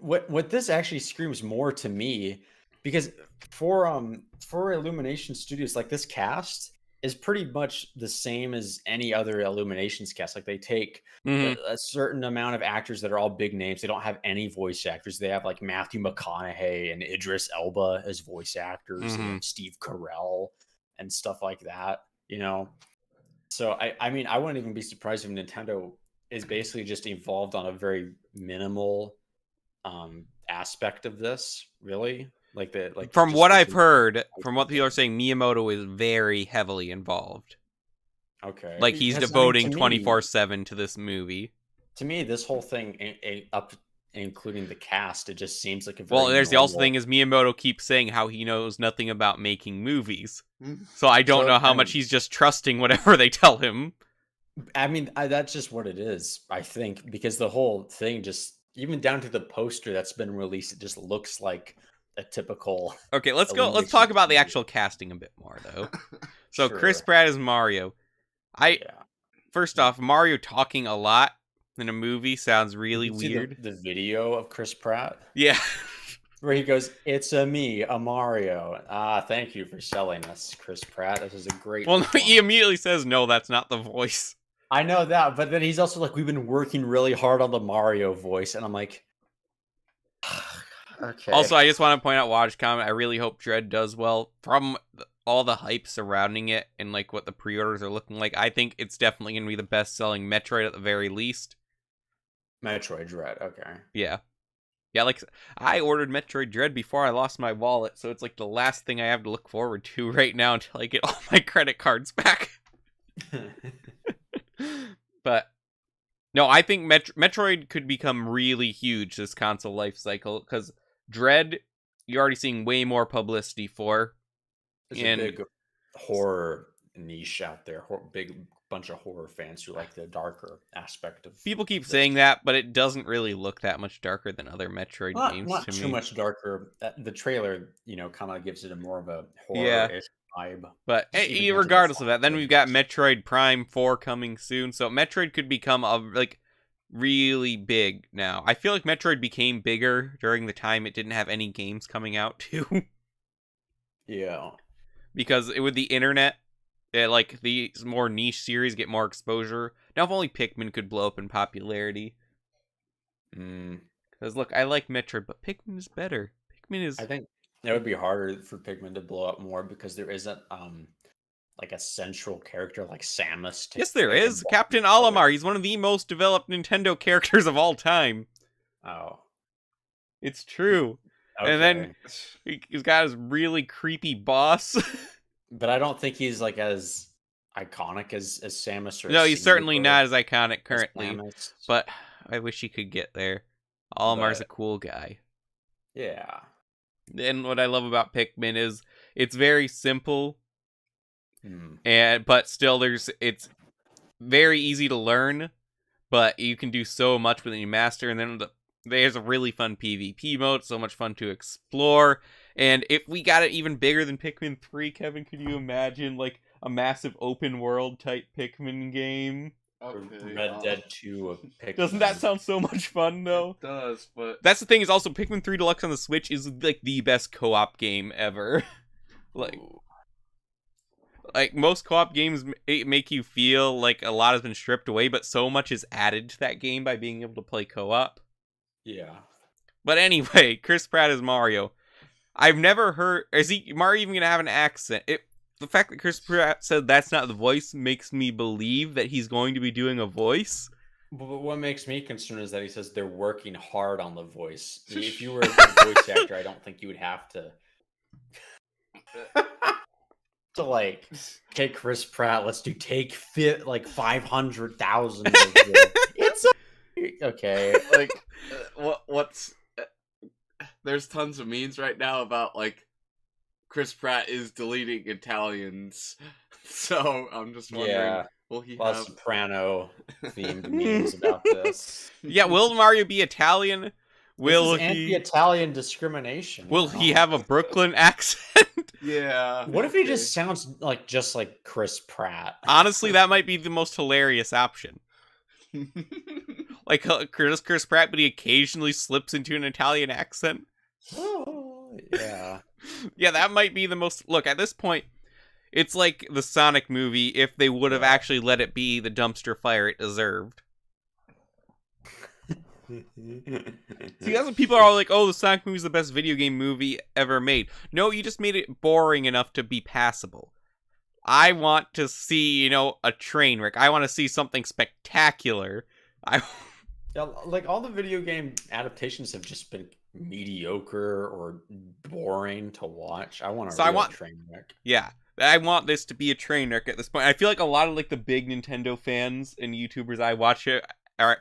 [SPEAKER 4] what this actually screams more to me, because for Illumination Studios, like this cast is pretty much the same as any other Illuminations cast. Like they take a certain amount of actors that are all big names. They don't have any voice actors. They have like Matthew McConaughey and Idris Elba as voice actors, and Steve Carell and stuff like that. So I mean, I wouldn't even be surprised if Nintendo is basically just evolved on a very minimal aspect of this, really.
[SPEAKER 2] From what I've heard, from what people are saying, Miyamoto is very heavily involved.
[SPEAKER 4] Okay.
[SPEAKER 2] Like he's devoting 24/7 to this movie.
[SPEAKER 4] To me, this whole thing, up including the cast, it just seems like a very
[SPEAKER 2] well. There's the also
[SPEAKER 4] normal...
[SPEAKER 2] thing is Miyamoto keeps saying how he knows nothing about making movies, so I don't know how much he's just trusting whatever they tell him.
[SPEAKER 4] I mean, that's just what it is, I think, because the whole thing just, even down to the poster that's been released, it just looks like a typical...
[SPEAKER 2] Okay, let's go. Let's talk about the actual casting a bit more, though. So
[SPEAKER 4] Sure.
[SPEAKER 2] Chris Pratt is Mario. First off, Mario talking a lot in a movie sounds really weird.
[SPEAKER 4] The video of Chris Pratt?
[SPEAKER 2] Yeah.
[SPEAKER 4] Where he goes, "It's a me, a Mario." Thank you for selling us, Chris Pratt. This is a great...
[SPEAKER 2] Well, no, he immediately says, no, that's not the voice.
[SPEAKER 4] I know that, but then he's also like, we've been working really hard on the Mario voice, and I'm like, okay.
[SPEAKER 2] Also, I just want to point out, watch comment, I really hope Dread does well. From all the hype surrounding it and like what the pre-orders are looking like, I think it's definitely going to be the best-selling Metroid at the very least.
[SPEAKER 4] Metroid Dread, okay.
[SPEAKER 2] Yeah. Yeah, like, I ordered Metroid Dread before I lost my wallet, so it's like the last thing I have to look forward to right now until I get all my credit cards back. But, no, I think Metroid could become really huge this console life cycle, because Dread, you're already seeing way more publicity for.
[SPEAKER 4] There's a big horror niche out there, big bunch of horror fans who like the darker aspect of.
[SPEAKER 2] People keep saying that, but it doesn't really look that much darker than other Metroid games
[SPEAKER 4] not
[SPEAKER 2] to
[SPEAKER 4] too
[SPEAKER 2] me.
[SPEAKER 4] much darker. The trailer, kind of gives it a more of a horror-ish vibe.
[SPEAKER 2] But regardless of that, then we've got Metroid Prime 4 coming soon, so Metroid could become really big now. I feel like Metroid became bigger during the time it didn't have any games coming out too.
[SPEAKER 4] Yeah.
[SPEAKER 2] Because with the internet, these more niche series get more exposure. Now, if only Pikmin could blow up in popularity. Because, look, I like Metroid, but Pikmin is better.
[SPEAKER 4] I think it would be harder for Pikmin to blow up more because there isn't, a central character like Samus.
[SPEAKER 2] Yes, there is. Captain Olimar. He's one of the most developed Nintendo characters of all time.
[SPEAKER 4] Oh.
[SPEAKER 2] It's true. Okay. And then he's got his really creepy boss.
[SPEAKER 4] But I don't think he's as iconic as Samus. Or
[SPEAKER 2] no, he's certainly not as iconic currently. But I wish he could get there. Olimar's a cool guy.
[SPEAKER 4] Yeah.
[SPEAKER 2] And what I love about Pikmin is it's very simple, but still it's very easy to learn. But you can do so much when you master, and then there's a really fun PvP mode, so much fun to explore. And if we got it even bigger than Pikmin 3, Kevin, could you imagine a massive open world type Pikmin game?
[SPEAKER 3] Okay,
[SPEAKER 4] Red Dead 2 of Pikmin.
[SPEAKER 2] Doesn't that sound so much fun though?
[SPEAKER 3] It does, but
[SPEAKER 2] that's the thing, is also Pikmin 3 Deluxe on the Switch is the best co-op game ever. Most co-op games make you feel like a lot has been stripped away, but so much is added to that game by being able to play co-op.
[SPEAKER 4] Yeah.
[SPEAKER 2] But anyway, Chris Pratt is Mario. I've never heard... Is Mario even going to have an accent? The fact that Chris Pratt said that's not the voice makes me believe that he's going to be doing a voice.
[SPEAKER 4] But what makes me concerned is that he says they're working hard on the voice. If you were a good voice actor, I don't think you would have to... take Chris Pratt, let's do take 500,000 of it's okay.
[SPEAKER 3] What's there's tons of memes right now about Chris Pratt is deleting Italians, so I'm just wondering, will he have
[SPEAKER 4] Soprano themed memes about this?
[SPEAKER 2] Yeah, will Mario be Italian? Will he
[SPEAKER 4] anti-Italian discrimination?
[SPEAKER 2] Will he have a Brooklyn accent?
[SPEAKER 3] Yeah.
[SPEAKER 4] What if he just sounds just like Chris Pratt?
[SPEAKER 2] Honestly, that might be the most hilarious option. Chris Pratt, but he occasionally slips into an Italian accent.
[SPEAKER 4] Oh, yeah.
[SPEAKER 2] Yeah, that might be the most... Look, at this point, it's like the Sonic movie if they would have actually let it be the dumpster fire it deserved. See, that's what people are all like, oh, the Sonic movie is the best video game movie ever made. No, you just made it boring enough to be passable. I want to see, a train wreck. I want to see something spectacular.
[SPEAKER 4] All the video game adaptations have just been mediocre or boring to watch. I want a train wreck.
[SPEAKER 2] Yeah, I want this to be a train wreck at this point. I feel like a lot of the big Nintendo fans and YouTubers I watch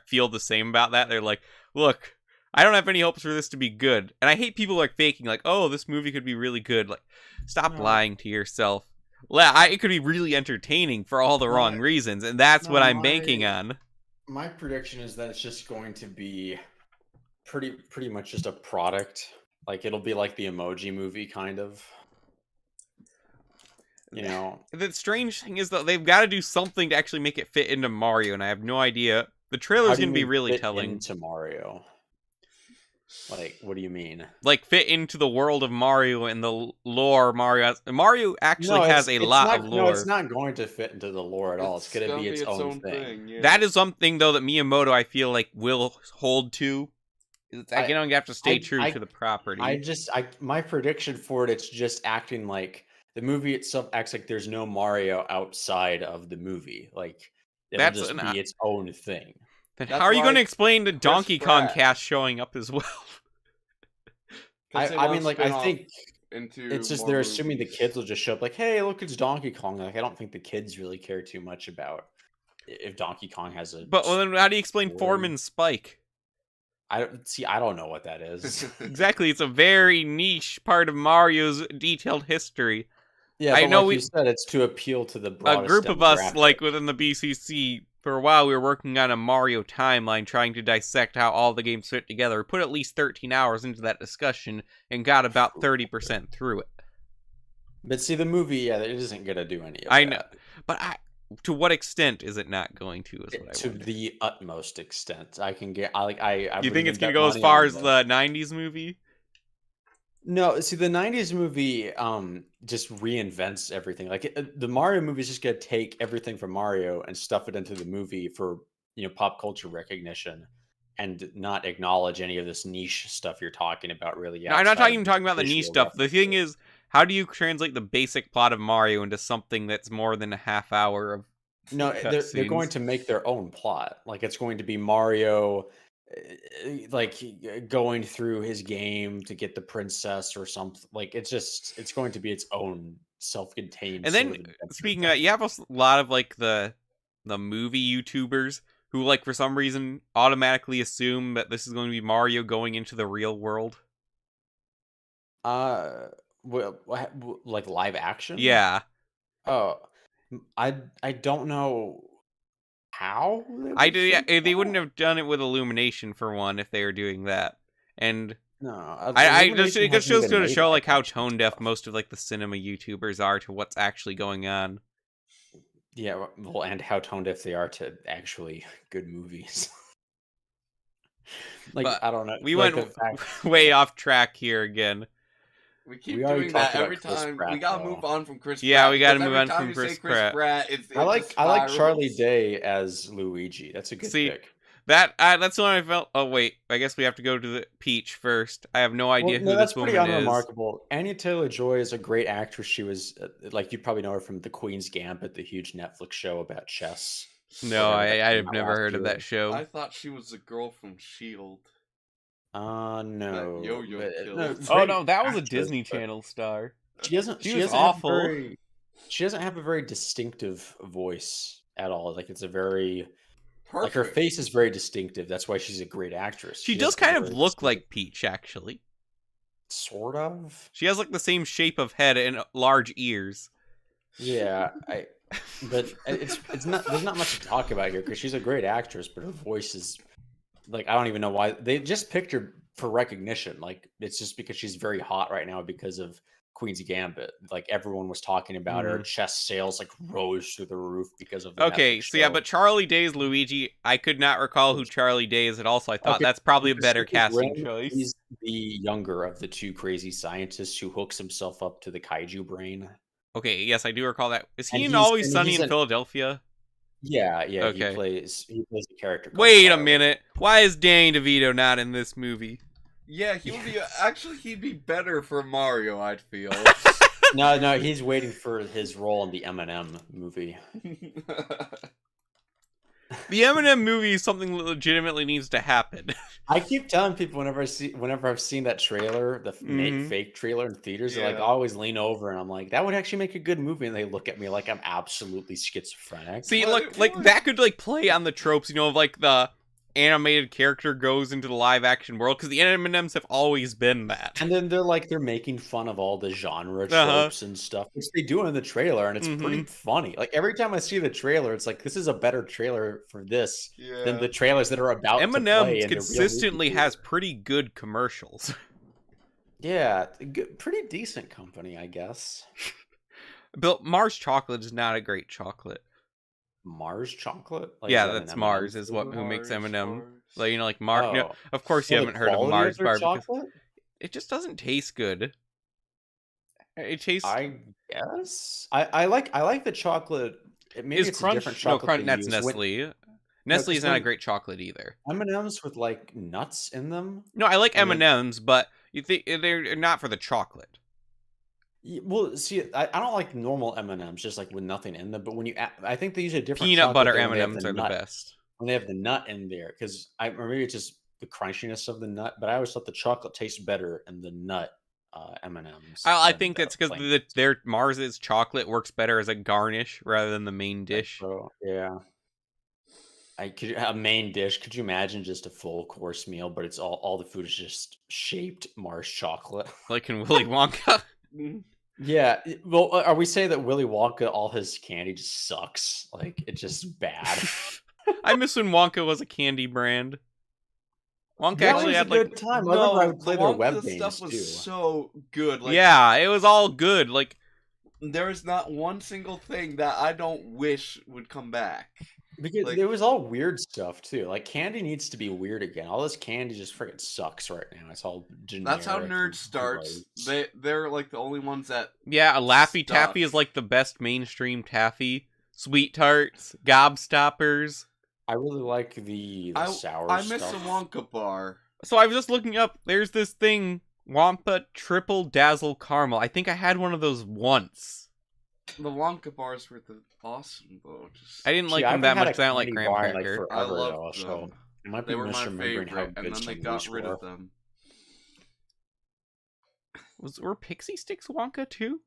[SPEAKER 2] feel the same about that. They're like, look, I don't have any hopes for this to be good. And I hate people faking oh, this movie could be really good. Stop lying to yourself. It could be really entertaining for all the wrong reasons, and that's what I'm banking on.
[SPEAKER 4] My prediction is that it's just going to be pretty much just a product. It'll be like the Emoji Movie, kind of.
[SPEAKER 2] The strange thing is, though, they've got to do something to actually make it fit into Mario, and I have no idea. The trailer's going to be really telling.
[SPEAKER 4] Into Mario? What do you mean?
[SPEAKER 2] Fit into the world of Mario and the lore Mario has. Mario actually has a lot of lore.
[SPEAKER 4] No, it's not going to fit into the lore at all. It's going to be its own thing.
[SPEAKER 3] Yeah.
[SPEAKER 2] That is something, though, that Miyamoto, I feel will hold to. You have to stay true to the property.
[SPEAKER 4] My prediction for it's just acting like the movie itself acts like there's no Mario outside of the movie. It'll just be its own thing.
[SPEAKER 2] Then how are you going to explain the Donkey Kong cast showing up as well?
[SPEAKER 4] I mean, like, I think
[SPEAKER 3] into
[SPEAKER 4] it's just
[SPEAKER 3] more
[SPEAKER 4] they're assuming the
[SPEAKER 3] movies.
[SPEAKER 4] kids will just show up like, hey, look, it's Donkey Kong. Like, I don't think the kids really care too much about if Donkey Kong has a
[SPEAKER 2] But well, then how do you explain
[SPEAKER 4] story.
[SPEAKER 2] Foreman Spike?
[SPEAKER 4] I don't know what that is.
[SPEAKER 2] Exactly, it's a very niche part of Mario's detailed history.
[SPEAKER 4] Yeah,
[SPEAKER 2] I
[SPEAKER 4] but
[SPEAKER 2] know
[SPEAKER 4] like you said, it's to appeal to the
[SPEAKER 2] a
[SPEAKER 4] broadest
[SPEAKER 2] group of us,
[SPEAKER 4] demographic.
[SPEAKER 2] like within the BCC, for a while we were working on a Mario timeline, trying to dissect how all the games fit together. We put at least 13 hours into that discussion and got about 30% through it.
[SPEAKER 4] But see, the movie, yeah, it isn't gonna do any of
[SPEAKER 2] I
[SPEAKER 4] that.
[SPEAKER 2] know, but to what extent is it not going to? Is what I
[SPEAKER 4] To
[SPEAKER 2] wonder.
[SPEAKER 4] the utmost extent, I can get. I
[SPEAKER 2] You think
[SPEAKER 4] wouldn't
[SPEAKER 2] it's
[SPEAKER 4] even
[SPEAKER 2] gonna
[SPEAKER 4] bet
[SPEAKER 2] go as
[SPEAKER 4] money
[SPEAKER 2] far
[SPEAKER 4] on
[SPEAKER 2] as
[SPEAKER 4] that.
[SPEAKER 2] the '90s movie?
[SPEAKER 4] No, see, the '90s movie just reinvents everything. Like the Mario movie is just gonna take everything from Mario and stuff it into the movie for pop culture recognition, and not acknowledge any of this niche stuff you're talking about. Really,
[SPEAKER 2] No, I'm not
[SPEAKER 4] outside of
[SPEAKER 2] even
[SPEAKER 4] just
[SPEAKER 2] talking about the niche
[SPEAKER 4] visual
[SPEAKER 2] stuff. The thing
[SPEAKER 4] references.
[SPEAKER 2] is, how do you translate the basic plot of Mario into something that's more than a half hour of
[SPEAKER 4] No, they're going
[SPEAKER 2] cutscenes?
[SPEAKER 4] to make their own plot. Like it's going to be Mario, like going through his game to get the princess or something. Like it's going to be its own self-contained
[SPEAKER 2] And
[SPEAKER 4] sort
[SPEAKER 2] then,
[SPEAKER 4] of adventure
[SPEAKER 2] speaking of
[SPEAKER 4] thing.
[SPEAKER 2] that, you have a lot of like the movie YouTubers who, like, for some reason, automatically assume that this is going to be Mario going into the real world.
[SPEAKER 4] Uh, like live action?
[SPEAKER 2] Yeah,
[SPEAKER 4] Oh, I don't know how they
[SPEAKER 2] I
[SPEAKER 4] would
[SPEAKER 2] do. Yeah,
[SPEAKER 4] fake
[SPEAKER 2] they wouldn't
[SPEAKER 4] that.
[SPEAKER 2] have done it with Illumination for one if they were doing that. And
[SPEAKER 4] No,
[SPEAKER 2] I just
[SPEAKER 4] Illumination
[SPEAKER 2] it just
[SPEAKER 4] hasn't
[SPEAKER 2] shows
[SPEAKER 4] even
[SPEAKER 2] to
[SPEAKER 4] made
[SPEAKER 2] show
[SPEAKER 4] live
[SPEAKER 2] like how
[SPEAKER 4] action
[SPEAKER 2] tone deaf
[SPEAKER 4] stuff.
[SPEAKER 2] most of like the cinema YouTubers are to what's actually going on.
[SPEAKER 4] Yeah, well, and how tone deaf they are to actually good movies. Like
[SPEAKER 2] But
[SPEAKER 4] I don't know,
[SPEAKER 2] we
[SPEAKER 4] like
[SPEAKER 2] went
[SPEAKER 4] the fact.
[SPEAKER 2] way off track here again.
[SPEAKER 3] We
[SPEAKER 4] We
[SPEAKER 3] keep
[SPEAKER 4] already
[SPEAKER 3] doing that
[SPEAKER 4] talked about
[SPEAKER 3] every
[SPEAKER 4] Chris
[SPEAKER 3] time. We
[SPEAKER 4] Pratt,
[SPEAKER 3] gotta
[SPEAKER 4] though.
[SPEAKER 3] move on from Chris
[SPEAKER 2] Yeah,
[SPEAKER 3] Pratt
[SPEAKER 2] we got to
[SPEAKER 3] because
[SPEAKER 2] move
[SPEAKER 3] every
[SPEAKER 2] on
[SPEAKER 3] time
[SPEAKER 2] from
[SPEAKER 3] you
[SPEAKER 2] Chris
[SPEAKER 3] say Chris
[SPEAKER 2] Pratt.
[SPEAKER 3] Pratt, it
[SPEAKER 4] I
[SPEAKER 3] just
[SPEAKER 4] like Charlie
[SPEAKER 3] spirals.
[SPEAKER 4] Day as Luigi. That's a good
[SPEAKER 2] See,
[SPEAKER 4] pick.
[SPEAKER 2] that's the one I felt. Oh wait, I guess we have to go to the Peach first. I have no
[SPEAKER 4] Well,
[SPEAKER 2] idea
[SPEAKER 4] no,
[SPEAKER 2] who
[SPEAKER 4] that's
[SPEAKER 2] this
[SPEAKER 4] pretty
[SPEAKER 2] woman is.
[SPEAKER 4] unremarkable. Anya Taylor-Joy is a great actress. She was like you probably know her from The Queen's Gambit, the huge Netflix show about chess,
[SPEAKER 2] No,
[SPEAKER 4] whatever that
[SPEAKER 2] I
[SPEAKER 4] came
[SPEAKER 2] have
[SPEAKER 4] out
[SPEAKER 2] never
[SPEAKER 4] last
[SPEAKER 2] heard of
[SPEAKER 4] year.
[SPEAKER 2] that show.
[SPEAKER 3] I thought she was the girl from Shield that
[SPEAKER 4] No,
[SPEAKER 3] Yo-Yo
[SPEAKER 4] no,
[SPEAKER 3] killed.
[SPEAKER 2] Oh
[SPEAKER 4] great
[SPEAKER 2] no, that was a
[SPEAKER 4] actress,
[SPEAKER 2] Disney
[SPEAKER 4] but
[SPEAKER 2] Channel star.
[SPEAKER 4] she doesn't.
[SPEAKER 2] She
[SPEAKER 4] She
[SPEAKER 2] was
[SPEAKER 4] doesn't have a
[SPEAKER 2] awful.
[SPEAKER 4] she doesn't have a very distinctive voice at all. Like it's a very like her
[SPEAKER 3] Perfect.
[SPEAKER 4] face is very distinctive. That's why she's a great actress.
[SPEAKER 2] She
[SPEAKER 4] She
[SPEAKER 2] does
[SPEAKER 4] doesn't have
[SPEAKER 2] kind
[SPEAKER 4] a
[SPEAKER 2] of
[SPEAKER 4] very
[SPEAKER 2] look
[SPEAKER 4] distinctive,
[SPEAKER 2] like Peach, actually.
[SPEAKER 4] sort of.
[SPEAKER 2] She has like the same shape of head and large ears.
[SPEAKER 4] Yeah, but it's not. There's not much to talk about here because she's a great actress, but her voice is like I don't even know why they just picked her for recognition. Like it's just because she's very hot right now because of Queen's Gambit. Like everyone was talking about her.
[SPEAKER 2] Mhm.
[SPEAKER 4] Chess sales like rose through the roof because of the
[SPEAKER 2] Okay,
[SPEAKER 4] Netflix
[SPEAKER 2] so yeah,
[SPEAKER 4] show.
[SPEAKER 2] but Charlie Day's Luigi, I could not recall who Charlie Day is at all, so I thought
[SPEAKER 4] Okay,
[SPEAKER 2] that's probably a better
[SPEAKER 4] Pacific
[SPEAKER 2] casting
[SPEAKER 4] Rim,
[SPEAKER 2] choice.
[SPEAKER 4] he's the younger of the two crazy scientists who hooks himself up to the kaiju brain.
[SPEAKER 2] Okay, yes, I do recall that. Is he
[SPEAKER 4] And
[SPEAKER 2] in Always
[SPEAKER 4] and
[SPEAKER 2] Sunny
[SPEAKER 4] he's
[SPEAKER 2] in
[SPEAKER 4] an
[SPEAKER 2] Philadelphia?
[SPEAKER 4] yeah,
[SPEAKER 2] Okay.
[SPEAKER 4] he plays a character called
[SPEAKER 2] Wait a
[SPEAKER 4] Charlie.
[SPEAKER 2] minute. Why is Danny DeVito not in this movie?
[SPEAKER 3] Yeah, he would be actually he'd be better for Mario, I'd feel.
[SPEAKER 4] No, he's waiting for his role in the Eminem movie.
[SPEAKER 2] The Eminem movie is something that legitimately needs to happen.
[SPEAKER 4] I keep telling people whenever I've seen that trailer, the
[SPEAKER 2] Mhm.
[SPEAKER 4] fake trailer in theaters, they're like, I
[SPEAKER 3] Yeah.
[SPEAKER 4] always lean over and I'm like, that would actually make a good movie, and they look at me like I'm absolutely schizophrenic.
[SPEAKER 2] See,
[SPEAKER 3] But
[SPEAKER 2] look,
[SPEAKER 3] it
[SPEAKER 2] like
[SPEAKER 3] would.
[SPEAKER 2] that could like play on the tropes, of like the animated character goes into the live action world, because the Eminems have always been that.
[SPEAKER 4] And then they're making fun of all the genre
[SPEAKER 2] Uh-huh.
[SPEAKER 4] tropes and stuff, which they do in the trailer, and it's pretty funny. Like every time I see the trailer, it's like this is a better trailer for this than
[SPEAKER 3] Yeah.
[SPEAKER 4] the trailers that are about to play
[SPEAKER 2] Eminem
[SPEAKER 4] in the real
[SPEAKER 2] consistently
[SPEAKER 4] movie
[SPEAKER 2] has
[SPEAKER 4] theater.
[SPEAKER 2] pretty good commercials.
[SPEAKER 4] Yeah, pretty decent company, I guess.
[SPEAKER 2] But Mars chocolate is not a great chocolate.
[SPEAKER 4] Mars chocolate? Like, is
[SPEAKER 2] Yeah,
[SPEAKER 4] that an
[SPEAKER 2] that's
[SPEAKER 4] M&M
[SPEAKER 2] Mars is
[SPEAKER 4] flavor?
[SPEAKER 2] who makes
[SPEAKER 3] Mars
[SPEAKER 2] Eminem.
[SPEAKER 3] bars.
[SPEAKER 2] Like Mars.
[SPEAKER 4] Oh.
[SPEAKER 2] Of course you
[SPEAKER 4] Well, the
[SPEAKER 2] haven't heard of
[SPEAKER 4] quality
[SPEAKER 2] Mars
[SPEAKER 4] their
[SPEAKER 2] bar because
[SPEAKER 4] chocolate?
[SPEAKER 2] it just doesn't taste good. It tastes
[SPEAKER 4] I guess. I like the chocolate. Maybe
[SPEAKER 2] is
[SPEAKER 4] it's a
[SPEAKER 2] crunch.
[SPEAKER 4] different
[SPEAKER 2] No,
[SPEAKER 4] chocolate
[SPEAKER 2] crunch.
[SPEAKER 4] they
[SPEAKER 2] That's
[SPEAKER 4] use.
[SPEAKER 2] Nestle.
[SPEAKER 4] No,
[SPEAKER 2] Nestle
[SPEAKER 4] 'cause
[SPEAKER 2] is not a
[SPEAKER 4] when
[SPEAKER 2] great chocolate either.
[SPEAKER 4] M&Ms with like nuts in them,
[SPEAKER 2] No, I like
[SPEAKER 4] and then
[SPEAKER 2] M&Ms, but you think they're not for the chocolate.
[SPEAKER 4] well, see, I don't like normal M&Ms just like with nothing in them. But when I think they use a different
[SPEAKER 2] Peanut
[SPEAKER 4] chocolate
[SPEAKER 2] butter
[SPEAKER 4] though when they have
[SPEAKER 2] M&Ms
[SPEAKER 4] the
[SPEAKER 2] are the
[SPEAKER 4] nut
[SPEAKER 2] best.
[SPEAKER 4] when they have the nut in there, or maybe it's just the crunchiness of the nut, but I always thought the chocolate tastes better in the nut M&Ms.
[SPEAKER 2] I
[SPEAKER 4] than
[SPEAKER 2] think
[SPEAKER 4] the
[SPEAKER 2] that's because
[SPEAKER 4] plain.
[SPEAKER 2] their Mars's chocolate works better as a garnish rather than the main dish.
[SPEAKER 4] So yeah, a main dish. Could you imagine just a full course meal, but it's all the food is just shaped Mars chocolate?
[SPEAKER 2] Like in Willy Wonka.
[SPEAKER 4] Yeah. Well, are we saying that Willy Wonka, all his candy just sucks? Like it's just bad.
[SPEAKER 2] I miss when Wonka was a candy brand. Wonka
[SPEAKER 4] That
[SPEAKER 2] actually
[SPEAKER 4] was
[SPEAKER 2] had
[SPEAKER 4] a
[SPEAKER 2] like
[SPEAKER 4] good time. I remember I would play
[SPEAKER 3] the
[SPEAKER 4] their
[SPEAKER 3] Wonka
[SPEAKER 4] web
[SPEAKER 3] stuff
[SPEAKER 4] games
[SPEAKER 3] was
[SPEAKER 4] too.
[SPEAKER 3] so good. Like,
[SPEAKER 2] yeah, it was all good. Like
[SPEAKER 3] there is not one single thing that I don't wish would come back.
[SPEAKER 4] Because
[SPEAKER 3] Like-
[SPEAKER 4] it was all weird stuff too. Like candy needs to be weird again. All this candy just freaking sucks right now. It's all generic.
[SPEAKER 3] That's how
[SPEAKER 4] and
[SPEAKER 3] Nerd starts.
[SPEAKER 4] gross.
[SPEAKER 3] They're like the only ones that
[SPEAKER 2] yeah, a Laffy
[SPEAKER 3] Stuck.
[SPEAKER 2] Taffy is like the best mainstream taffy. Sweet Tarts, Gobstoppers.
[SPEAKER 4] I really like the sour
[SPEAKER 3] I
[SPEAKER 4] stuff.
[SPEAKER 3] miss a Wonka bar.
[SPEAKER 2] So I was just looking up. There's this thing, Wampa Triple Dazzle Caramel. I think I had one of those once.
[SPEAKER 3] The Wonka bars were awesome though.
[SPEAKER 2] I didn't like
[SPEAKER 4] See, I
[SPEAKER 2] them that
[SPEAKER 4] haven't had
[SPEAKER 2] much. 'Cause I don't like
[SPEAKER 4] a
[SPEAKER 2] graham
[SPEAKER 4] candy bar in,
[SPEAKER 2] cracker.
[SPEAKER 3] I
[SPEAKER 4] forever,
[SPEAKER 3] love
[SPEAKER 4] though, so
[SPEAKER 3] them.
[SPEAKER 4] it might
[SPEAKER 3] They
[SPEAKER 4] be
[SPEAKER 3] were my
[SPEAKER 4] misremembering how
[SPEAKER 3] favorite,
[SPEAKER 4] good
[SPEAKER 3] and then
[SPEAKER 4] some
[SPEAKER 3] they got
[SPEAKER 4] these
[SPEAKER 3] rid
[SPEAKER 4] were.
[SPEAKER 3] of them.
[SPEAKER 2] Were Pixie Sticks Wonka too?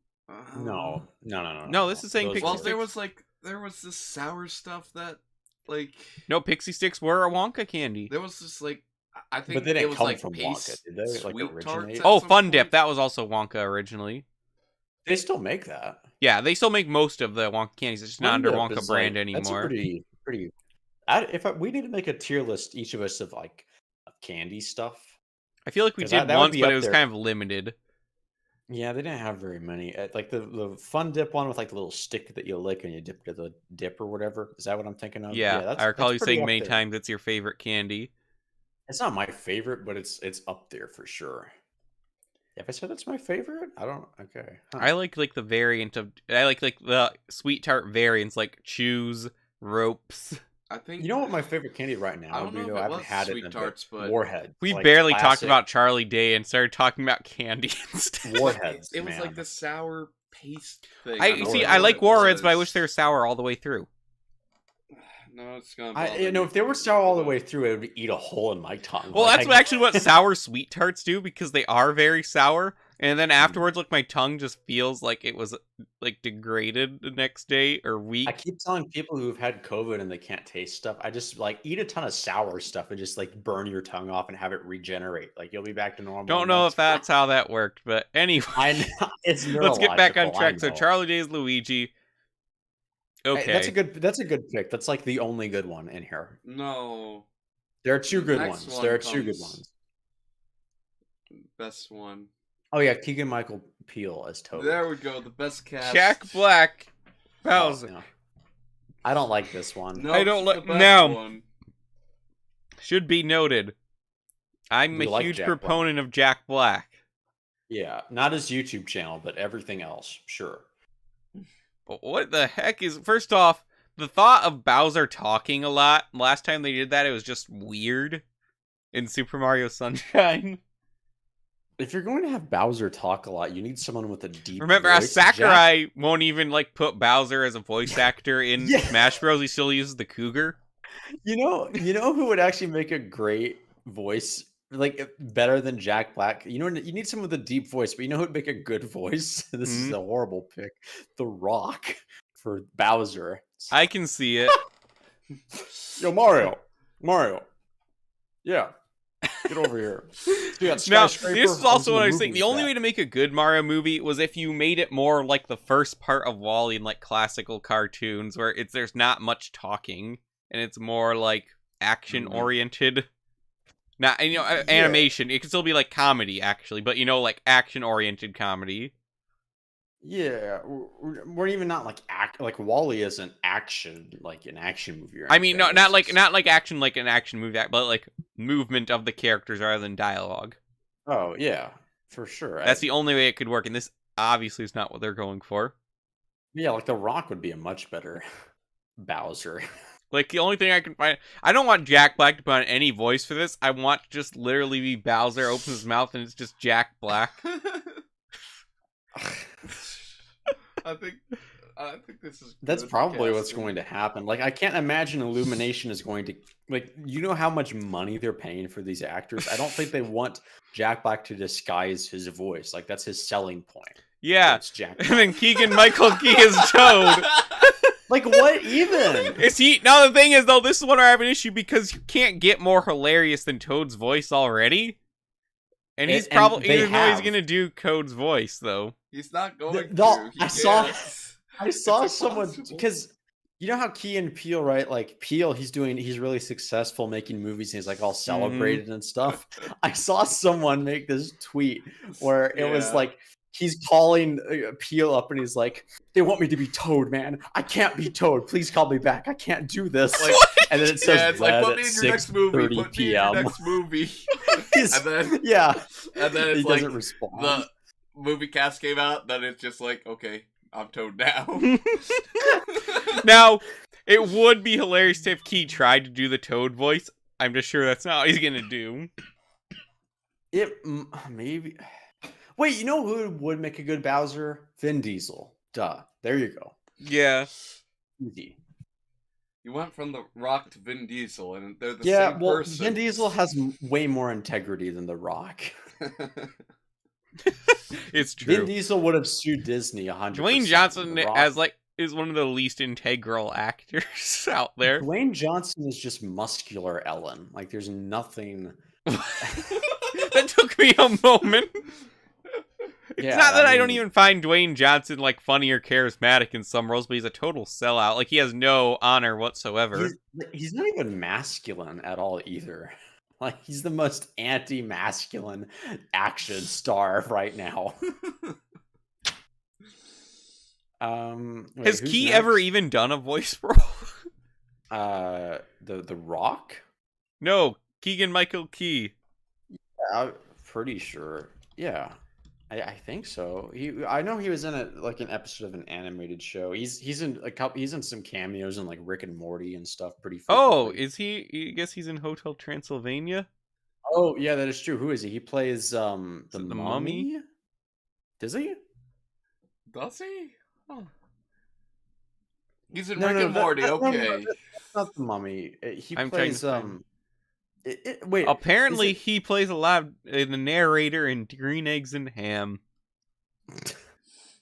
[SPEAKER 4] No.
[SPEAKER 2] No, this is saying
[SPEAKER 4] Those
[SPEAKER 2] Pixie
[SPEAKER 3] Well,
[SPEAKER 4] were-
[SPEAKER 2] Sticks.
[SPEAKER 3] there was this sour stuff that like
[SPEAKER 2] No, Pixie Sticks were a Wonka candy.
[SPEAKER 3] there was this like I think
[SPEAKER 4] But they didn't
[SPEAKER 3] it was
[SPEAKER 4] come
[SPEAKER 3] like
[SPEAKER 4] from
[SPEAKER 3] paste
[SPEAKER 4] Wonka, did they? Like,
[SPEAKER 3] sweet
[SPEAKER 4] originate?
[SPEAKER 3] tarts at
[SPEAKER 2] Oh,
[SPEAKER 3] some
[SPEAKER 2] Fun Dip.
[SPEAKER 3] point.
[SPEAKER 2] That was also Wonka originally.
[SPEAKER 4] They still make that.
[SPEAKER 2] Yeah, they still make most of the Wonka candies. It's just not
[SPEAKER 4] Fun
[SPEAKER 2] under
[SPEAKER 4] Dip
[SPEAKER 2] Wonka
[SPEAKER 4] is,
[SPEAKER 2] brand
[SPEAKER 4] like, That's a
[SPEAKER 2] anymore.
[SPEAKER 4] pretty. We need to make a tier list, each of us, of like candy stuff.
[SPEAKER 2] I feel like we
[SPEAKER 4] 'Cause
[SPEAKER 2] did
[SPEAKER 4] that would
[SPEAKER 2] once,
[SPEAKER 4] be
[SPEAKER 2] but
[SPEAKER 4] up
[SPEAKER 2] it was
[SPEAKER 4] there.
[SPEAKER 2] kind of limited.
[SPEAKER 4] Yeah, they didn't have very many. Like the Fun Dip one with like the little stick that you lick and you dip to the dip or whatever. Is that what I'm thinking of?
[SPEAKER 2] Yeah, I recall
[SPEAKER 4] that's
[SPEAKER 2] you
[SPEAKER 4] pretty
[SPEAKER 2] saying
[SPEAKER 4] up
[SPEAKER 2] many
[SPEAKER 4] there.
[SPEAKER 2] times it's your favorite candy.
[SPEAKER 4] It's not my favorite, but it's up there for sure. If I said it's my favorite, I don't. Okay. Huh.
[SPEAKER 2] I like the variant of. I like the sweet tart variants like Chews, Ropes.
[SPEAKER 3] I think
[SPEAKER 4] You know what my favorite candy right now?
[SPEAKER 3] I don't know
[SPEAKER 4] would be,
[SPEAKER 3] if
[SPEAKER 4] though?
[SPEAKER 3] it
[SPEAKER 4] I haven't
[SPEAKER 3] was
[SPEAKER 4] had it in
[SPEAKER 3] Sweet
[SPEAKER 4] a bit.
[SPEAKER 3] Tarts, but
[SPEAKER 4] Warhead.
[SPEAKER 2] We
[SPEAKER 4] like
[SPEAKER 2] barely talked
[SPEAKER 4] classic
[SPEAKER 2] about Charlie Day and started talking about candy instead.
[SPEAKER 4] Warheads.
[SPEAKER 3] it was
[SPEAKER 4] man.
[SPEAKER 3] like the sour paste thing.
[SPEAKER 2] I
[SPEAKER 3] don't know
[SPEAKER 2] see.
[SPEAKER 3] what
[SPEAKER 2] I like
[SPEAKER 3] it
[SPEAKER 2] Warheads, but I
[SPEAKER 3] was.
[SPEAKER 2] wish they were sour all the way through.
[SPEAKER 3] No, it's gonna.
[SPEAKER 4] If they were sour all the way through, it would eat a hole in my tongue.
[SPEAKER 2] Well,
[SPEAKER 4] Like,
[SPEAKER 2] that's actually what sour sweet tarts do because they are very sour, and then afterwards, like my tongue just feels like it was like degraded the next day or week.
[SPEAKER 4] I keep telling people who've had COVID and they can't taste stuff. I just like eat a ton of sour stuff and just like burn your tongue off and have it regenerate. Like you'll be back to normal.
[SPEAKER 2] Don't
[SPEAKER 4] and
[SPEAKER 2] know if that's how that worked, but anyway,
[SPEAKER 4] I know it's
[SPEAKER 2] let's get back on
[SPEAKER 4] neurological,
[SPEAKER 2] track.
[SPEAKER 4] I
[SPEAKER 2] So
[SPEAKER 4] know.
[SPEAKER 2] Charlie Day's Luigi. Okay,
[SPEAKER 4] Hey, that's a good pick. That's like the only good one in here.
[SPEAKER 3] No,
[SPEAKER 4] There are two
[SPEAKER 3] The
[SPEAKER 4] good
[SPEAKER 3] next
[SPEAKER 4] ones.
[SPEAKER 3] one
[SPEAKER 4] There are two good
[SPEAKER 3] comes-
[SPEAKER 4] ones.
[SPEAKER 3] best one.
[SPEAKER 4] Oh yeah, Keegan Michael Peel as Toad.
[SPEAKER 3] There we go. The best cast.
[SPEAKER 2] Jack Black,
[SPEAKER 4] Oh,
[SPEAKER 2] Bowser.
[SPEAKER 4] no. I don't like this one.
[SPEAKER 3] No,
[SPEAKER 2] I don't
[SPEAKER 3] the
[SPEAKER 2] like-
[SPEAKER 3] best
[SPEAKER 2] now.
[SPEAKER 3] one.
[SPEAKER 2] Should be noted. I'm
[SPEAKER 4] You
[SPEAKER 2] a
[SPEAKER 4] like
[SPEAKER 2] huge
[SPEAKER 4] Jack Black.
[SPEAKER 2] proponent of Jack Black.
[SPEAKER 4] Yeah, not his YouTube channel, but everything else, sure.
[SPEAKER 2] But what the heck is... First off, the thought of Bowser talking a lot, last time they did that, it was just weird in Super Mario Sunshine.
[SPEAKER 4] If you're going to have Bowser talk a lot, you need someone with a deep
[SPEAKER 2] Remember,
[SPEAKER 4] voice.
[SPEAKER 2] Sakurai won't even, like, put Bowser as a voice actor in
[SPEAKER 4] Yeah.
[SPEAKER 2] Smash Bros. He still uses the cougar.
[SPEAKER 4] You know who would actually make a great voice, like better than Jack Black? You need someone with a deep voice, but you know who would make a good voice? This is a horrible pick. The Rock for Bowser.
[SPEAKER 2] I can see it.
[SPEAKER 4] Yo, Mario. Yeah. Get over here. You got
[SPEAKER 2] Now,
[SPEAKER 4] skyscraper?
[SPEAKER 2] this is
[SPEAKER 4] How
[SPEAKER 2] also
[SPEAKER 4] does
[SPEAKER 2] what I was
[SPEAKER 4] movie
[SPEAKER 2] saying. The
[SPEAKER 4] with
[SPEAKER 2] only
[SPEAKER 4] that?
[SPEAKER 2] way to make a good Mario movie was if you made it more like the first part of WALL-E in like classical cartoons, where there's not much talking and it's more like action oriented. Not animation. It could still be like comedy actually, but like action oriented comedy.
[SPEAKER 4] Yeah, we're even not like like WALL-E isn't action like an action movie. Or
[SPEAKER 2] I mean,
[SPEAKER 4] anything.
[SPEAKER 2] not
[SPEAKER 4] It's
[SPEAKER 2] like action like an action movie, but like movement of the characters rather than dialogue.
[SPEAKER 4] Oh yeah, for sure.
[SPEAKER 2] That's the only way it could work, and this obviously is not what they're going for.
[SPEAKER 4] Yeah, like The Rock would be a much better Bowser.
[SPEAKER 2] Like, the only thing I can find... I don't want Jack Black to put on any voice for this. I want to just literally be Bowser opens his mouth and it's just Jack Black.
[SPEAKER 3] I think I think this is.
[SPEAKER 4] That's probably what's going to happen. Like, I can't imagine Illumination is going to how much money they're paying for these actors. I don't think they want Jack Black to disguise his voice. Like, that's his selling point.
[SPEAKER 2] Yeah,
[SPEAKER 4] it's Jack
[SPEAKER 2] Black.
[SPEAKER 4] And
[SPEAKER 2] then Keegan-Michael Key is Toad.
[SPEAKER 4] Like, what even?
[SPEAKER 2] Is he? Now the thing is, though, this is when I have an issue because you can't get more hilarious than Toad's voice already. And he's probably he's gonna do Toad's voice though.
[SPEAKER 3] He's not going to.
[SPEAKER 4] I saw someone, because you know how Key and Peele, right? Like Peele, he's really successful making movies and he's like all celebrated and stuff. I saw someone make this tweet where it was like, he's calling Peele up and he's like, they want me to be Toad, man. I can't be Toad. Please call me back. I can't do this. Like, and then it says,
[SPEAKER 3] it's like, put me in your next movie. Put me in your next movie. and then it's like,
[SPEAKER 4] doesn't respond.
[SPEAKER 3] The movie cast came out, then it's just like, okay, I'm Toad now.
[SPEAKER 2] Now, it would be hilarious if Key tried to do the Toad voice. I'm just sure that's not what he's gonna do.
[SPEAKER 4] It maybe. Wait, you know who would make a good Bowser? Vin Diesel. Duh. There you go.
[SPEAKER 2] Yeah.
[SPEAKER 4] Easy.
[SPEAKER 3] You went from The Rock to Vin Diesel, and they're the same person.
[SPEAKER 4] Vin Diesel has way more integrity than The Rock.
[SPEAKER 2] It's true.
[SPEAKER 4] Vin Diesel would have sued Disney 100%.
[SPEAKER 2] Dwayne Johnson is one of the least integral actors out there.
[SPEAKER 4] Dwayne Johnson is just muscular Ellen. Like, there's nothing.
[SPEAKER 2] That took me a moment. It's not that I don't even find Dwayne Johnson like funny or charismatic in some roles, but he's a total sellout. Like, he has no honor whatsoever.
[SPEAKER 4] He's not even masculine at all either. Like, he's the most anti-masculine action star right now.
[SPEAKER 2] Has Key ever even done a voice role?
[SPEAKER 4] The Rock?
[SPEAKER 2] No, Keegan-Michael Key.
[SPEAKER 4] I'm pretty sure. Yeah, I think so. I know he was in an episode of an animated show. He's in He's in some cameos in like Rick and Morty and stuff. Pretty frequently.
[SPEAKER 2] Oh, is he? I guess he's in Hotel Transylvania.
[SPEAKER 4] Oh yeah, that is true. Who is he? He plays the Mummy. Does he?
[SPEAKER 3] Does he? Oh. He's in Rick and Morty. Okay,
[SPEAKER 4] that's not the Mummy. He
[SPEAKER 2] I'm
[SPEAKER 4] plays wait.
[SPEAKER 2] Apparently, he plays a lot of the narrator in Green Eggs and Ham.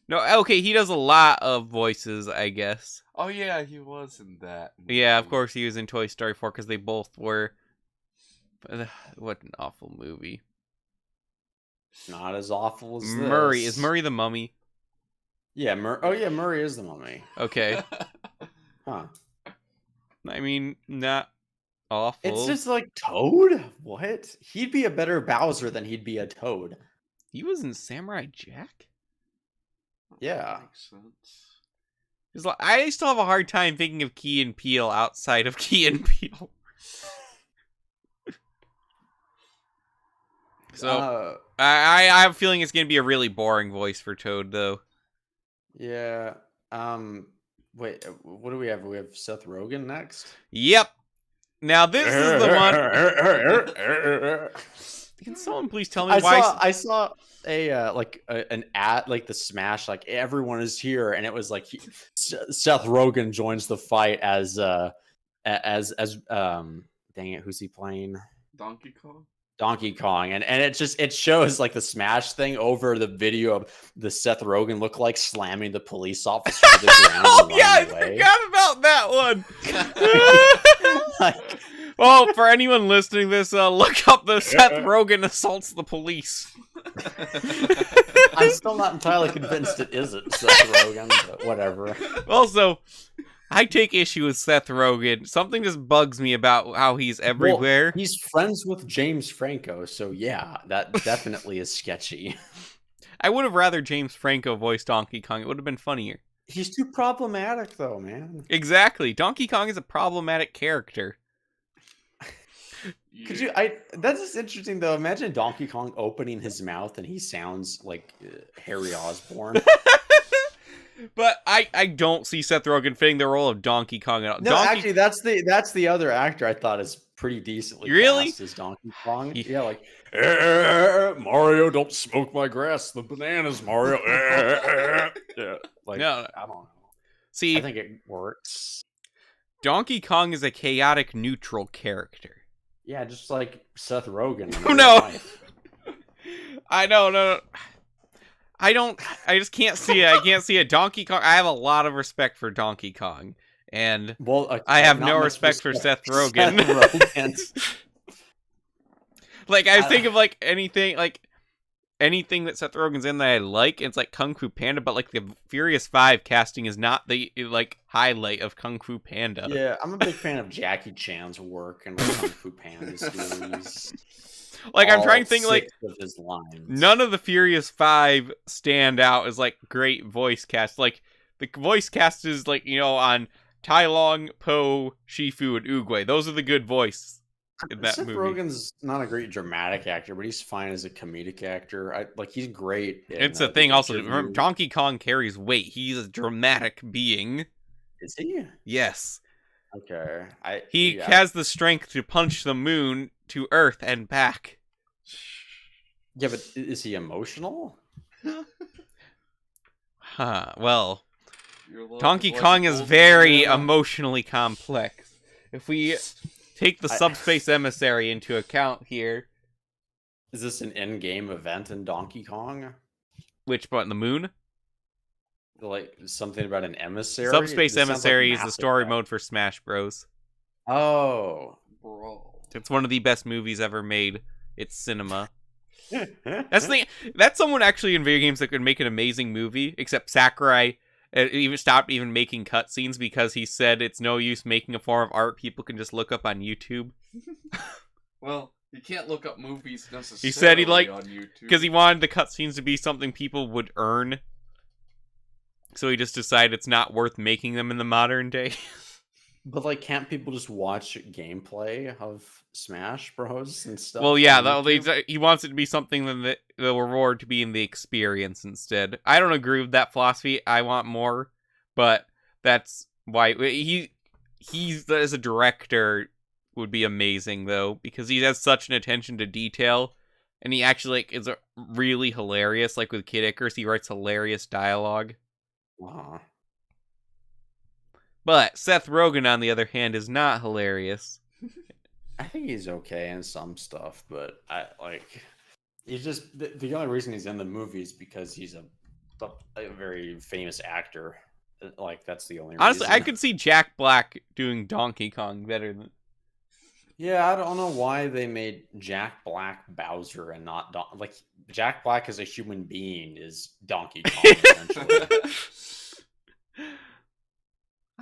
[SPEAKER 2] No, okay, he does a lot of voices, I guess.
[SPEAKER 3] Oh yeah, he was in that movie.
[SPEAKER 2] Yeah, of course he was in Toy Story 4 because they both were. What an awful movie.
[SPEAKER 4] Not as awful as
[SPEAKER 2] Murray.
[SPEAKER 4] this.
[SPEAKER 2] Is Murray the Mummy?
[SPEAKER 4] Yeah, Murray is the Mummy.
[SPEAKER 2] Okay.
[SPEAKER 4] Huh.
[SPEAKER 2] I mean, not awful.
[SPEAKER 4] It's just like Toad? What? He'd be a better Bowser than he'd be a Toad.
[SPEAKER 2] He was in Samurai Jack?
[SPEAKER 4] Yeah.
[SPEAKER 3] That makes sense.
[SPEAKER 2] I still have a hard time thinking of Key and Peele outside of Key and Peele. So, I have a feeling it's going to be a really boring voice for Toad, though.
[SPEAKER 4] Yeah. Wait, what do we have? We have Seth Rogen next?
[SPEAKER 2] Yep. Now, this is the one... Can someone please tell me why...
[SPEAKER 4] I saw an ad, like the Smash, like everyone is here, and it was like Seth Rogen joins the fight as dang it, who's he playing? Donkey Kong, and it shows like the Smash thing over the video of the Seth Rogen look like slamming the police officer to the ground.
[SPEAKER 2] Oh yeah, I forgot about that one. Well, for anyone listening to this, look up the Seth Rogen assaults the police.
[SPEAKER 4] I'm still not entirely convinced it isn't Seth Rogen, but whatever.
[SPEAKER 2] Also, I take issue with Seth Rogen. Something just bugs me about how he's everywhere.
[SPEAKER 4] Well, he's friends with James Franco, so yeah, that definitely is sketchy.
[SPEAKER 2] I would have rather James Franco voice Donkey Kong. It would have been funnier.
[SPEAKER 4] He's too problematic, though, man.
[SPEAKER 2] Exactly. Donkey Kong is a problematic character.
[SPEAKER 4] Could you? That's just interesting, though. Imagine Donkey Kong opening his mouth and he sounds like Harry Osborn.
[SPEAKER 2] But I don't see Seth Rogen fitting the role of Donkey Kong at all.
[SPEAKER 4] No, actually, that's the other actor I thought is pretty decently cast as Donkey Kong. Yeah, like Mario, don't smoke my grass. The bananas, Mario. Yeah, like
[SPEAKER 2] no.
[SPEAKER 4] I don't know.
[SPEAKER 2] See,
[SPEAKER 4] I think it works.
[SPEAKER 2] Donkey Kong is a chaotic neutral character.
[SPEAKER 4] Yeah, just like Seth Rogen.
[SPEAKER 2] Oh, no. I don't know. I just can't see it. I can't see a Donkey Kong. I have a lot of respect for Donkey Kong. And I have no respect for Seth Rogen. Like, I think of, like, anything that Seth Rogen's in that I like, it's like Kung Fu Panda, but, like, the Furious 5 casting is not the, like, highlight of Kung Fu Panda.
[SPEAKER 4] Yeah, I'm a big fan of Jackie Chan's work and like Kung Fu Panda series.
[SPEAKER 2] Like, I'm trying to think, like,
[SPEAKER 4] of his lines.
[SPEAKER 2] None of the Furious 5 stand out as, like, great voice cast. Like, the voice cast is, like, you know, on Tai Long, Po, Shifu, and Oogway. Those are the good voice in that
[SPEAKER 4] Seth
[SPEAKER 2] movie.
[SPEAKER 4] Rogen's not a great dramatic actor, but he's fine as a comedic actor. He's great.
[SPEAKER 2] It's a thing also. Remember, Donkey Kong carries weight. He's a dramatic being.
[SPEAKER 4] Is he?
[SPEAKER 2] Yes.
[SPEAKER 4] Okay.
[SPEAKER 2] He has the strength to punch the moon to Earth and back.
[SPEAKER 4] Yeah, but is he emotional?
[SPEAKER 2] Well, Donkey Kong is very emotionally complex. If we take the Subspace Emissary into account here.
[SPEAKER 4] Is this an in-game event in Donkey Kong?
[SPEAKER 2] Which part, the moon?
[SPEAKER 4] Like, something about an emissary?
[SPEAKER 2] Subspace Emissary is the story mode for Smash Bros.
[SPEAKER 4] Oh.
[SPEAKER 3] Bro.
[SPEAKER 2] It's one of the best movies ever made. It's cinema. That's someone actually in video games that could make an amazing movie, except Sakurai even stopped even making cutscenes because he said it's no use making a form of art people can just look up on YouTube.
[SPEAKER 3] Well, you can't look up movies necessarily.
[SPEAKER 2] He said he
[SPEAKER 3] on YouTube
[SPEAKER 2] because he wanted the cutscenes to be something people would earn. So he just decided it's not worth making them in the modern day.
[SPEAKER 4] But, like, can't people just watch gameplay of Smash Bros. And stuff?
[SPEAKER 2] Well, yeah, he wants it to be something that the reward to be in the experience instead. I don't agree with that philosophy. I want more, but that's why he's as a director would be amazing though, because he has such an attention to detail, and he actually is really hilarious. Like with Kid Icarus, he writes hilarious dialogue. But Seth Rogen, on the other hand, is not hilarious.
[SPEAKER 4] I think he's okay in some stuff, but he's just the only reason he's in the movie is because he's a very famous actor. Like, that's the only
[SPEAKER 2] Honestly,
[SPEAKER 4] reason.
[SPEAKER 2] I could see Jack Black doing Donkey Kong better than.
[SPEAKER 4] Yeah, I don't know why they made Jack Black Bowser and not Jack Black as a human being is Donkey Kong essentially.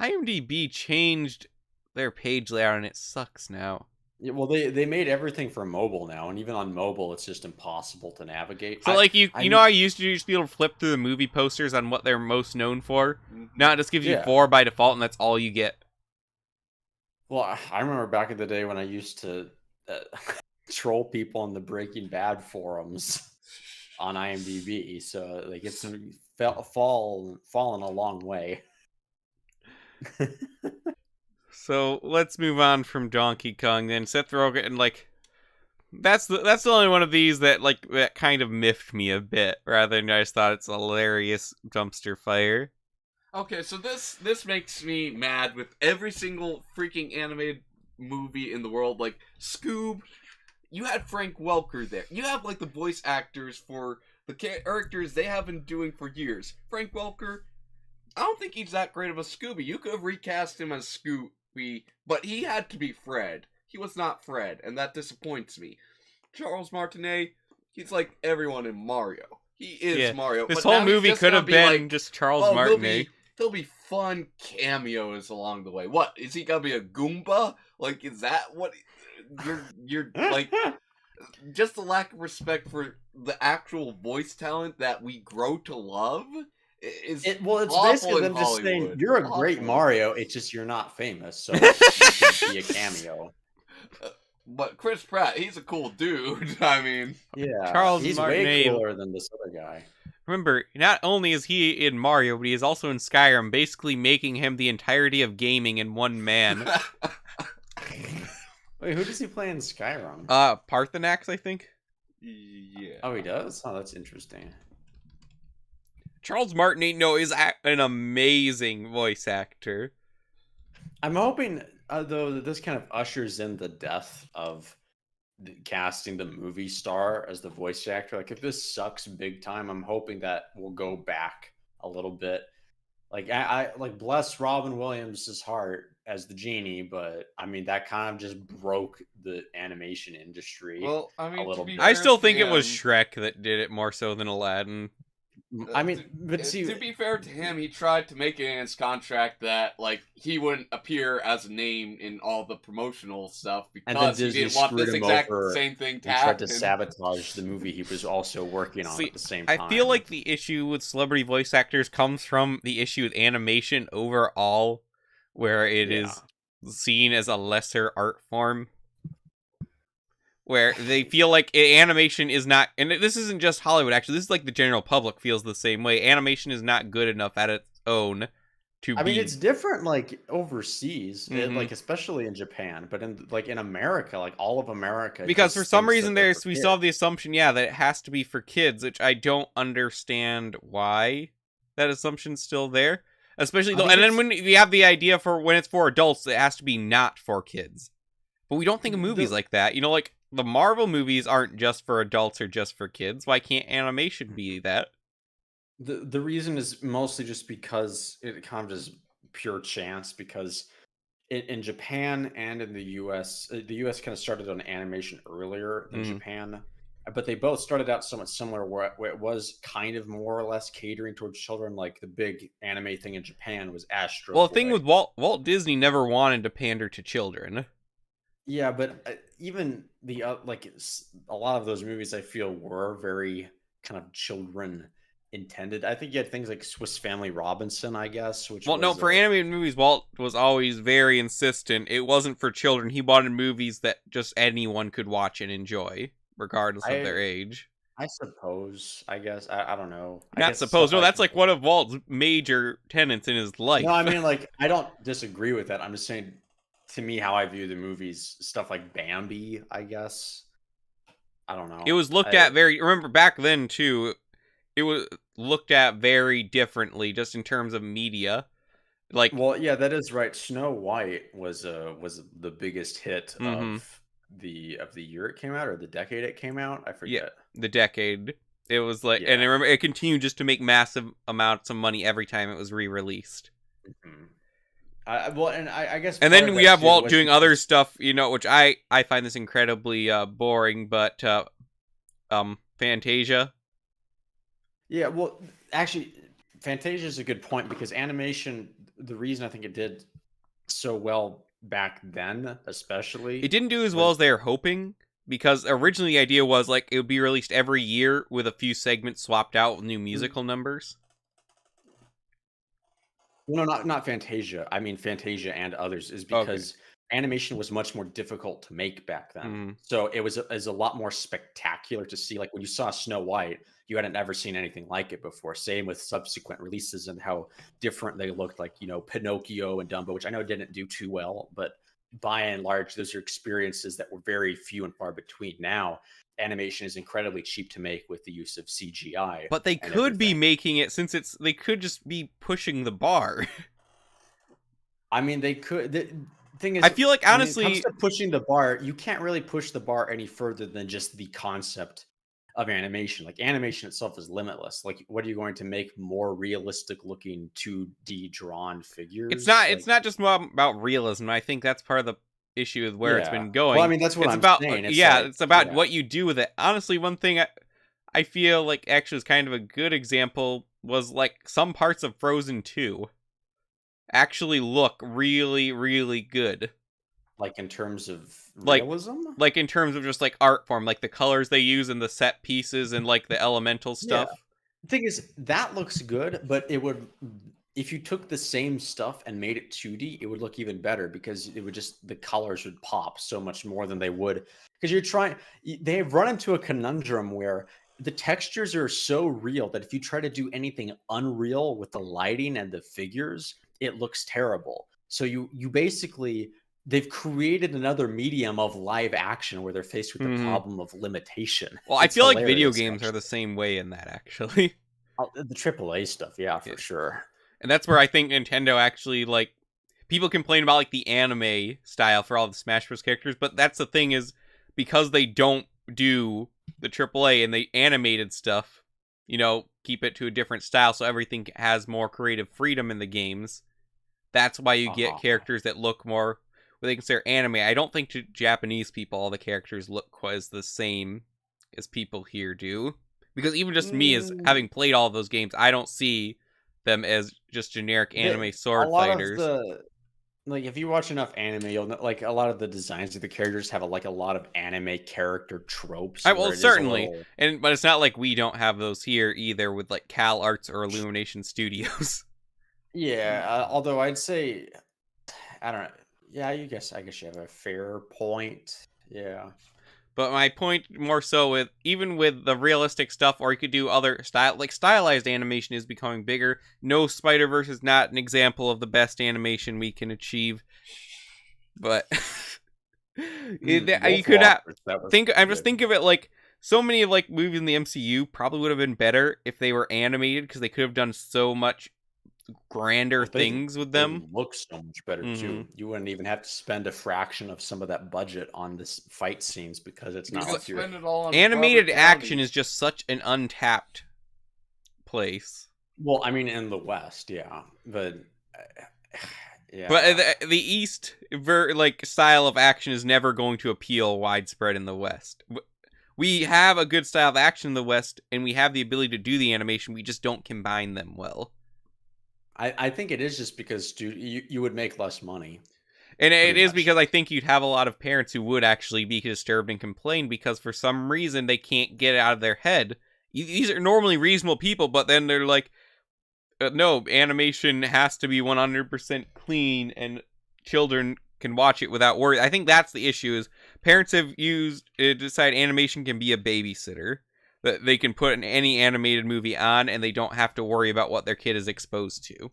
[SPEAKER 2] IMDb changed their page layout and it sucks now.
[SPEAKER 4] Yeah, well, they made everything for mobile now, and even on mobile, it's just impossible to navigate.
[SPEAKER 2] So, like, you know, I used to just be able to flip through the movie posters on what they're most known for. Now it just gives you 4 by default, and that's all you get.
[SPEAKER 4] Well, I remember back in the day when I used to troll people on the Breaking Bad forums on IMDb, so like it's fallen a long way.
[SPEAKER 2] So let's move on from Donkey Kong then. Seth Rogen, and like that's the only one of these that that kind of miffed me a bit, rather than I just thought it's a hilarious dumpster fire.
[SPEAKER 3] Okay, so this makes me mad with every single freaking animated movie in the world. Like Scoob, you had Frank Welker there. You have like the voice actors for the characters they have been doing for years. Frank Welker, I don't think he's that great of a Scooby. You could have recast him as Scooby, but he had to be Fred. He was not Fred, and that disappoints me. Charles Martinet, he's like everyone in Mario. He is Mario.
[SPEAKER 2] This
[SPEAKER 3] but
[SPEAKER 2] whole movie could have been just Charles Martinet.
[SPEAKER 3] There'll be fun cameos along the way. What, is he gonna be a Goomba? Like, is that what you're like? Just the lack of respect for the actual voice talent that we grow to love is
[SPEAKER 4] it's basically them just saying you're a great Mario. It's just you're not famous, so you can be a cameo.
[SPEAKER 3] But Chris Pratt, he's a cool dude. I mean,
[SPEAKER 4] yeah,
[SPEAKER 2] Charles
[SPEAKER 4] he's
[SPEAKER 2] Martinet,
[SPEAKER 4] way cooler than this other guy.
[SPEAKER 2] Remember, not only is he in Mario, but he is also in Skyrim, basically making him the entirety of gaming in one man.
[SPEAKER 4] Wait, who does he play in Skyrim?
[SPEAKER 2] Parthenax, I think.
[SPEAKER 3] Yeah.
[SPEAKER 4] Oh, he does? Oh, that's interesting.
[SPEAKER 2] Charles Martinet is an amazing voice actor.
[SPEAKER 4] I'm hoping, though, that this kind of ushers in the death of casting the movie star as the voice actor. Like, if this sucks big time, I'm hoping that we'll go back a little bit. Like, I like, bless Robin Williams' heart as the genie, but I mean, that kind of just broke the animation industry.
[SPEAKER 3] Well, I mean,
[SPEAKER 4] a little bit.
[SPEAKER 2] I still think it was Shrek that did it more so than Aladdin.
[SPEAKER 4] I mean, but see,
[SPEAKER 3] to be fair to him, he tried to make it in his contract that like he wouldn't appear as a name in all the promotional stuff because he didn't want this exact same thing to happen.
[SPEAKER 4] Tried to sabotage the movie he was also working on at the same time.
[SPEAKER 2] I feel like the issue with celebrity voice actors comes from the issue with animation overall, where it is seen as a lesser art form. Where they feel like animation is not, and this isn't just Hollywood, actually, this is like the general public feels the same way. Animation is not good enough at its own to be...
[SPEAKER 4] I mean, it's different, like, overseas, like, especially in Japan, but in America, like, all of America...
[SPEAKER 2] Because for some reason we still have the assumption, that it has to be for kids, which I don't understand why that assumption's still there. Especially, though, and then when we have the idea for when it's for adults, it has to be not for kids. But we don't think of movies like that. You know, like, the Marvel movies aren't just for adults or just for kids. Why can't animation be that?
[SPEAKER 4] The reason is mostly just because it kind of is pure chance, because in Japan and in the US kind of started on animation earlier than Japan, but they both started out somewhat similar where it was kind of more or less catering towards children. Like, the big anime thing in Japan was Astro Boy.
[SPEAKER 2] Well, the thing with Walt Disney never wanted to pander to children.
[SPEAKER 4] Yeah, but even the like a lot of those movies, I feel, were very kind of children intended. I think you had things like Swiss Family Robinson, I guess. Which
[SPEAKER 2] for animated movies, Walt was always very insistent. It wasn't for children. He wanted movies that just anyone could watch and enjoy, regardless of their age.
[SPEAKER 4] I suppose. I guess. I don't know.
[SPEAKER 2] Not suppose. No, that's like one of Walt's major tenets in his life.
[SPEAKER 4] No, I mean, like, I don't disagree with that. I'm just saying, to me, how I view the movies, stuff like Bambi, I guess. I don't know.
[SPEAKER 2] It was looked at remember back then too, it was looked at very differently just in terms of media. Like,
[SPEAKER 4] well, yeah, that is right. Snow White was the biggest hit of the year it came out, or the decade it came out. I forget.
[SPEAKER 2] Yeah, the decade. It was like, and I remember it continued just to make massive amounts of money every time it was re-released.
[SPEAKER 4] I guess,
[SPEAKER 2] and then we have Walt doing other stuff, you know, which I find this incredibly boring, but Fantasia. Yeah,
[SPEAKER 4] well, actually, Fantasia is a good point, because animation, the reason I think it did so well back then, especially,
[SPEAKER 2] it didn't do as well as they were hoping, because originally the idea was like it would be released every year with a few segments swapped out with new musical numbers.
[SPEAKER 4] No, not Fantasia. I mean, Fantasia and others, is because animation was much more difficult to make back then. So it was a lot more spectacular to see. Like, when you saw Snow White, you hadn't ever seen anything like it before. Same with subsequent releases and how different they looked. Like, you know, Pinocchio and Dumbo, which I know didn't do too well, but by and large, those are experiences that were very few and far between. Now, animation is incredibly cheap to make with the use of CGI.
[SPEAKER 2] But they could be making it, since they could just be pushing the bar.
[SPEAKER 4] I mean, they could. The thing is,
[SPEAKER 2] I feel like, honestly,
[SPEAKER 4] when it comes to pushing the bar, you can't really push the bar any further than just the concept of animation. Like, animation itself is limitless. Like, what are you going to make more realistic looking 2D drawn figures?
[SPEAKER 2] It's not. It's not just about realism. I think that's part of the issue with where it's been going.
[SPEAKER 4] Well, I mean, that's what I'm saying.
[SPEAKER 2] It's about what you do with it. Honestly, one thing I feel like actually is kind of a good example was, like, some parts of Frozen 2 actually look really, really good.
[SPEAKER 4] Like, in terms of realism?
[SPEAKER 2] Like in terms of just, like, art form, like the colors they use and the set pieces and, like, the elemental stuff.
[SPEAKER 4] Yeah. The thing is, that looks good, but it would, if you took the same stuff and made it 2D, it would look even better, because it would just, the colors would pop so much more than they would. Because they have run into a conundrum where the textures are so real that if you try to do anything unreal with the lighting and the figures, it looks terrible. So you basically, they've created another medium of live action where they're faced with the problem of limitation.
[SPEAKER 2] Well, I feel like video games are the same way in that, actually.
[SPEAKER 4] The AAA stuff, yeah, for sure.
[SPEAKER 2] And that's where I think Nintendo actually, like, people complain about, like, the anime style for all the Smash Bros. Characters, but that's the thing is, because they don't do the AAA and they animated stuff, you know, keep it to a different style so everything has more creative freedom in the games. That's why you get characters that look more what they consider anime. I don't think to Japanese people all the characters look quite as the same as people here do. Because even just me, as having played all of those games, I don't see them as just generic anime sword fighters.
[SPEAKER 4] Like, if you watch enough anime, you'll know, like, a lot of the designs of the characters have a lot of anime character tropes.
[SPEAKER 2] Well, certainly, but it's not like we don't have those here either with like Cal Arts or Illumination Studios.
[SPEAKER 4] Yeah, although I'd say, I don't know. Yeah, I guess you have a fair point. Yeah.
[SPEAKER 2] But my point more so with even with the realistic stuff, or you could do other stylized animation is becoming bigger. No, Spider-Verse is not an example of the best animation we can achieve. But you could think. I just think of it like so many of like movies in the MCU probably would have been better if they were animated because they could have done so much grander things with them.
[SPEAKER 4] Look so much better too. You wouldn't even have to spend a fraction of some of that budget on this fight scenes because it's not like
[SPEAKER 3] spend it all on
[SPEAKER 2] animated action is just such an untapped place.
[SPEAKER 4] Well, I mean, in the West, yeah, but yeah.
[SPEAKER 2] But the East like style of action is never going to appeal widespread in the West. We have a good style of action in the West, and we have the ability to do the animation. We just don't combine them well.
[SPEAKER 4] I think it is just because you would make less money.
[SPEAKER 2] And it is because I think you'd have a lot of parents who would actually be disturbed and complain because for some reason they can't get it out of their head. These are normally reasonable people, but then they're like, no, animation has to be 100% clean and children can watch it without worry. I think that's the issue is parents have decided animation can be a babysitter. That they can put any animated movie on and they don't have to worry about what their kid is exposed to.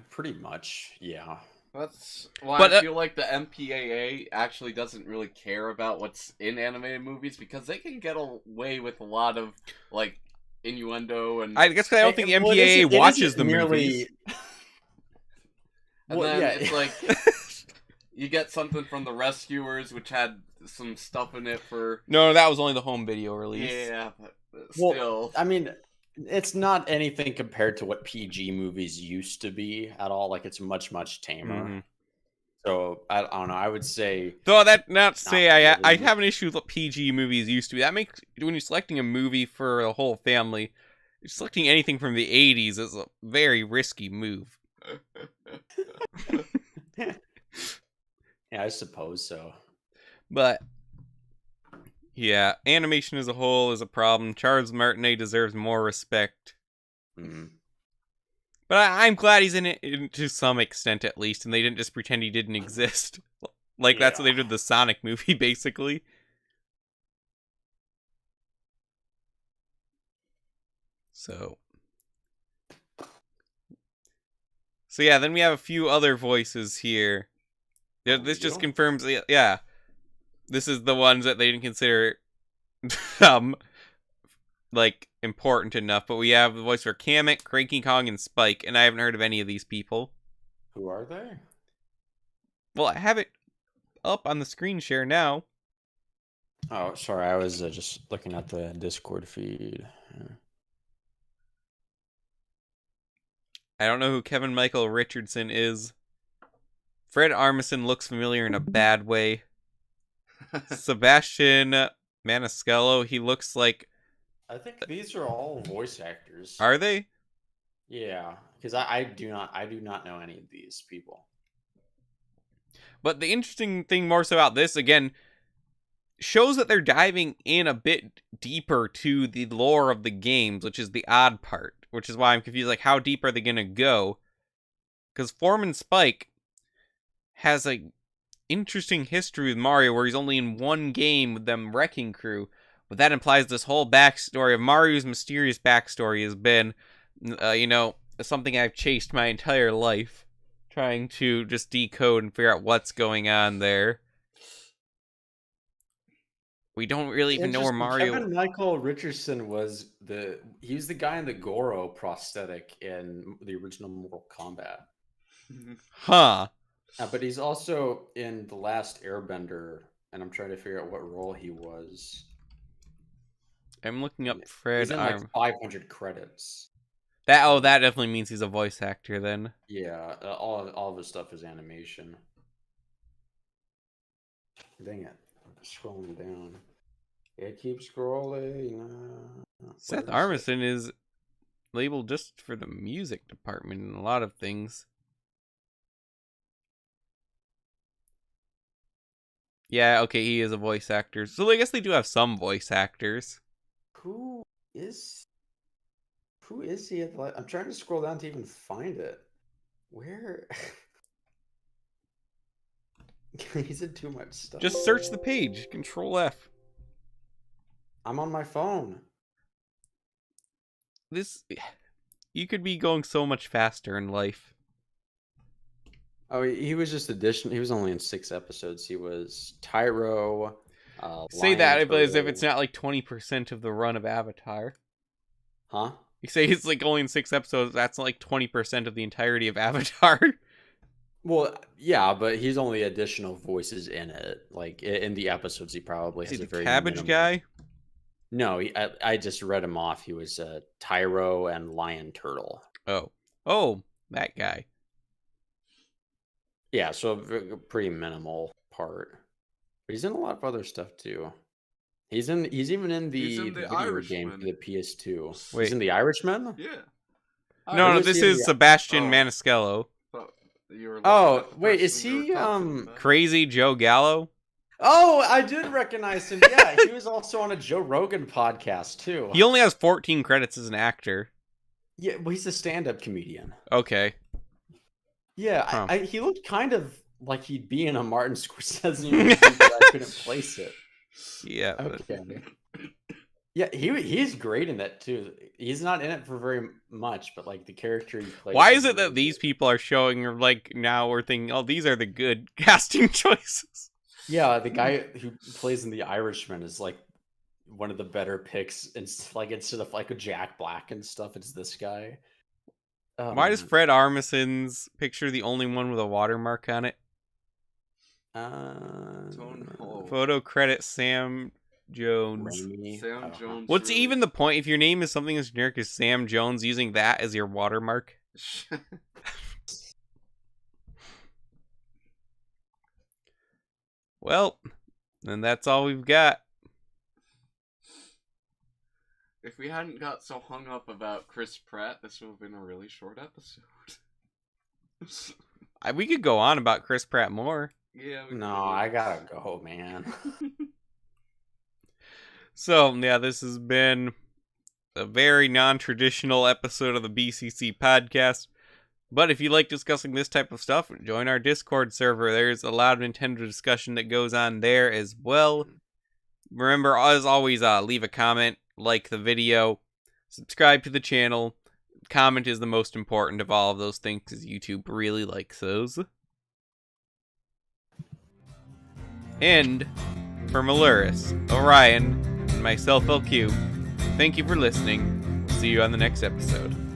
[SPEAKER 4] Pretty much, yeah.
[SPEAKER 3] That's why I feel like the MPAA actually doesn't really care about what's in animated movies because they can get away with a lot of like innuendo and.
[SPEAKER 2] I guess I don't think the MPAA watches the movies.
[SPEAKER 3] And then it's like you get something from The Rescuers, which had some stuff in it for.
[SPEAKER 2] No, that was only the home video release.
[SPEAKER 3] Yeah, but still.
[SPEAKER 4] Well, I mean, it's not anything compared to what PG movies used to be at all. Like, it's much, much tamer. Mm-hmm. So, I don't know. I would say...
[SPEAKER 2] Though that not to say I have an issue with what PG movies used to be. That makes... When you're selecting a movie for a whole family, selecting anything from the 80s is a very risky move.
[SPEAKER 4] Yeah, I suppose so.
[SPEAKER 2] But... yeah, animation as a whole is a problem. Charles Martinet deserves more respect.
[SPEAKER 4] Mm-hmm.
[SPEAKER 2] But I'm glad he's in it to some extent, at least, and they didn't just pretend he didn't exist. Like, that's what they did with the Sonic movie, basically. So yeah, then we have a few other voices here. This just confirms, yeah. This is the ones that they didn't consider, like, important enough. But we have the voice for Kamek, Cranky Kong, and Spike, and I haven't heard of any of these people.
[SPEAKER 4] Who are they?
[SPEAKER 2] Well, I have it up on the screen share now.
[SPEAKER 4] Oh, sorry, I was just looking at the Discord feed.
[SPEAKER 2] I don't know who Kevin Michael Richardson is. Fred Armisen looks familiar in a bad way. Sebastian Maniscalo, he looks like...
[SPEAKER 4] I think these are all voice actors.
[SPEAKER 2] Are they?
[SPEAKER 4] Yeah, because I do not know any of these people.
[SPEAKER 2] But the interesting thing more so about this, again, shows that they're diving in a bit deeper to the lore of the games, which is the odd part. Which is why I'm confused, like, how deep are they going to go? Because Foreman Spike has a interesting history with Mario where he's only in one game with them Wrecking Crew, but that implies this whole backstory of Mario's mysterious backstory has been, something I've chased my entire life, trying to just decode and figure out what's going on there. We don't really even know where Mario...
[SPEAKER 4] Kevin Michael Richardson was the guy in the Goro prosthetic in the original Mortal Kombat.
[SPEAKER 2] Huh.
[SPEAKER 4] But he's also in The Last Airbender, and I'm trying to figure out what role he was.
[SPEAKER 2] I'm looking up Fred
[SPEAKER 4] He's in like 500 credits.
[SPEAKER 2] That definitely means he's a voice actor then.
[SPEAKER 4] Yeah, all of his stuff is animation. Dang it. Scrolling down. It keeps scrolling.
[SPEAKER 2] Seth Armisen is labeled just for the music department in a lot of things. Yeah, okay, he is a voice actor. So I guess they do have some voice actors.
[SPEAKER 4] Who is he? I'm trying to scroll down to even find it. Where? He's in too much stuff.
[SPEAKER 2] Just search the page. Control F.
[SPEAKER 4] I'm on my phone.
[SPEAKER 2] You could be going so much faster in life.
[SPEAKER 4] Oh, he was just he was only in 6 episodes. He was Tyro.
[SPEAKER 2] Say that as if it's not like 20% of the run of Avatar.
[SPEAKER 4] Huh?
[SPEAKER 2] You say it's like only in 6 episodes. That's like 20% of the entirety of Avatar.
[SPEAKER 4] Well, yeah, but he's only additional voices in it. Like in the episodes, he probably has
[SPEAKER 2] Is he
[SPEAKER 4] a
[SPEAKER 2] the
[SPEAKER 4] very
[SPEAKER 2] cabbage
[SPEAKER 4] minimal...
[SPEAKER 2] guy?
[SPEAKER 4] No, I just read him off. He was Tyro and Lion Turtle.
[SPEAKER 2] Oh, that guy.
[SPEAKER 4] Yeah, so a pretty minimal part. But he's in a lot of other stuff too. He's even in the video game for the PS2.
[SPEAKER 2] Wait.
[SPEAKER 4] He's in The Irishman?
[SPEAKER 3] Yeah.
[SPEAKER 2] No, this is Sebastian Maniscalco.
[SPEAKER 4] Wait, is he
[SPEAKER 2] Crazy Joe Gallo?
[SPEAKER 4] Oh, I did recognize him. Yeah, he was also on a Joe Rogan podcast too.
[SPEAKER 2] He only has 14 credits as an actor.
[SPEAKER 4] Yeah, well, he's a stand-up comedian.
[SPEAKER 2] Okay.
[SPEAKER 4] Yeah, huh. He looked kind of like he'd be in a Martin Scorsese movie, but I couldn't place it.
[SPEAKER 2] Yeah.
[SPEAKER 4] Okay. Yeah, he's great in that too. He's not in it for very much, but like the character he plays.
[SPEAKER 2] Why is it that these people are showing, or like now we're thinking, oh, these are the good casting choices?
[SPEAKER 4] Yeah, the guy who plays in The Irishman is like one of the better picks. And like instead of like a Jack Black and stuff, it's this guy.
[SPEAKER 2] Why is Fred Armisen's picture the only one with a watermark on it? Photo credit Sam Jones.
[SPEAKER 3] Sam Jones.
[SPEAKER 2] What's even the point if your name is something as generic as Sam Jones, using that as your watermark? Well, then that's all we've got.
[SPEAKER 3] If we hadn't got so hung up about Chris Pratt, this would have been a really short episode.
[SPEAKER 2] We could go on about Chris Pratt more.
[SPEAKER 3] Yeah.
[SPEAKER 4] I gotta go, man.
[SPEAKER 2] So, yeah, this has been a very non-traditional episode of the BCC podcast. But if you like discussing this type of stuff, join our Discord server. There's a lot of Nintendo discussion that goes on there as well. Remember, as always, leave a comment, like the video, subscribe to the channel. Comment is the most important of all of those things because YouTube really likes those. And for Maluris, Orion, and myself, LQ, thank you for listening. See you on the next episode.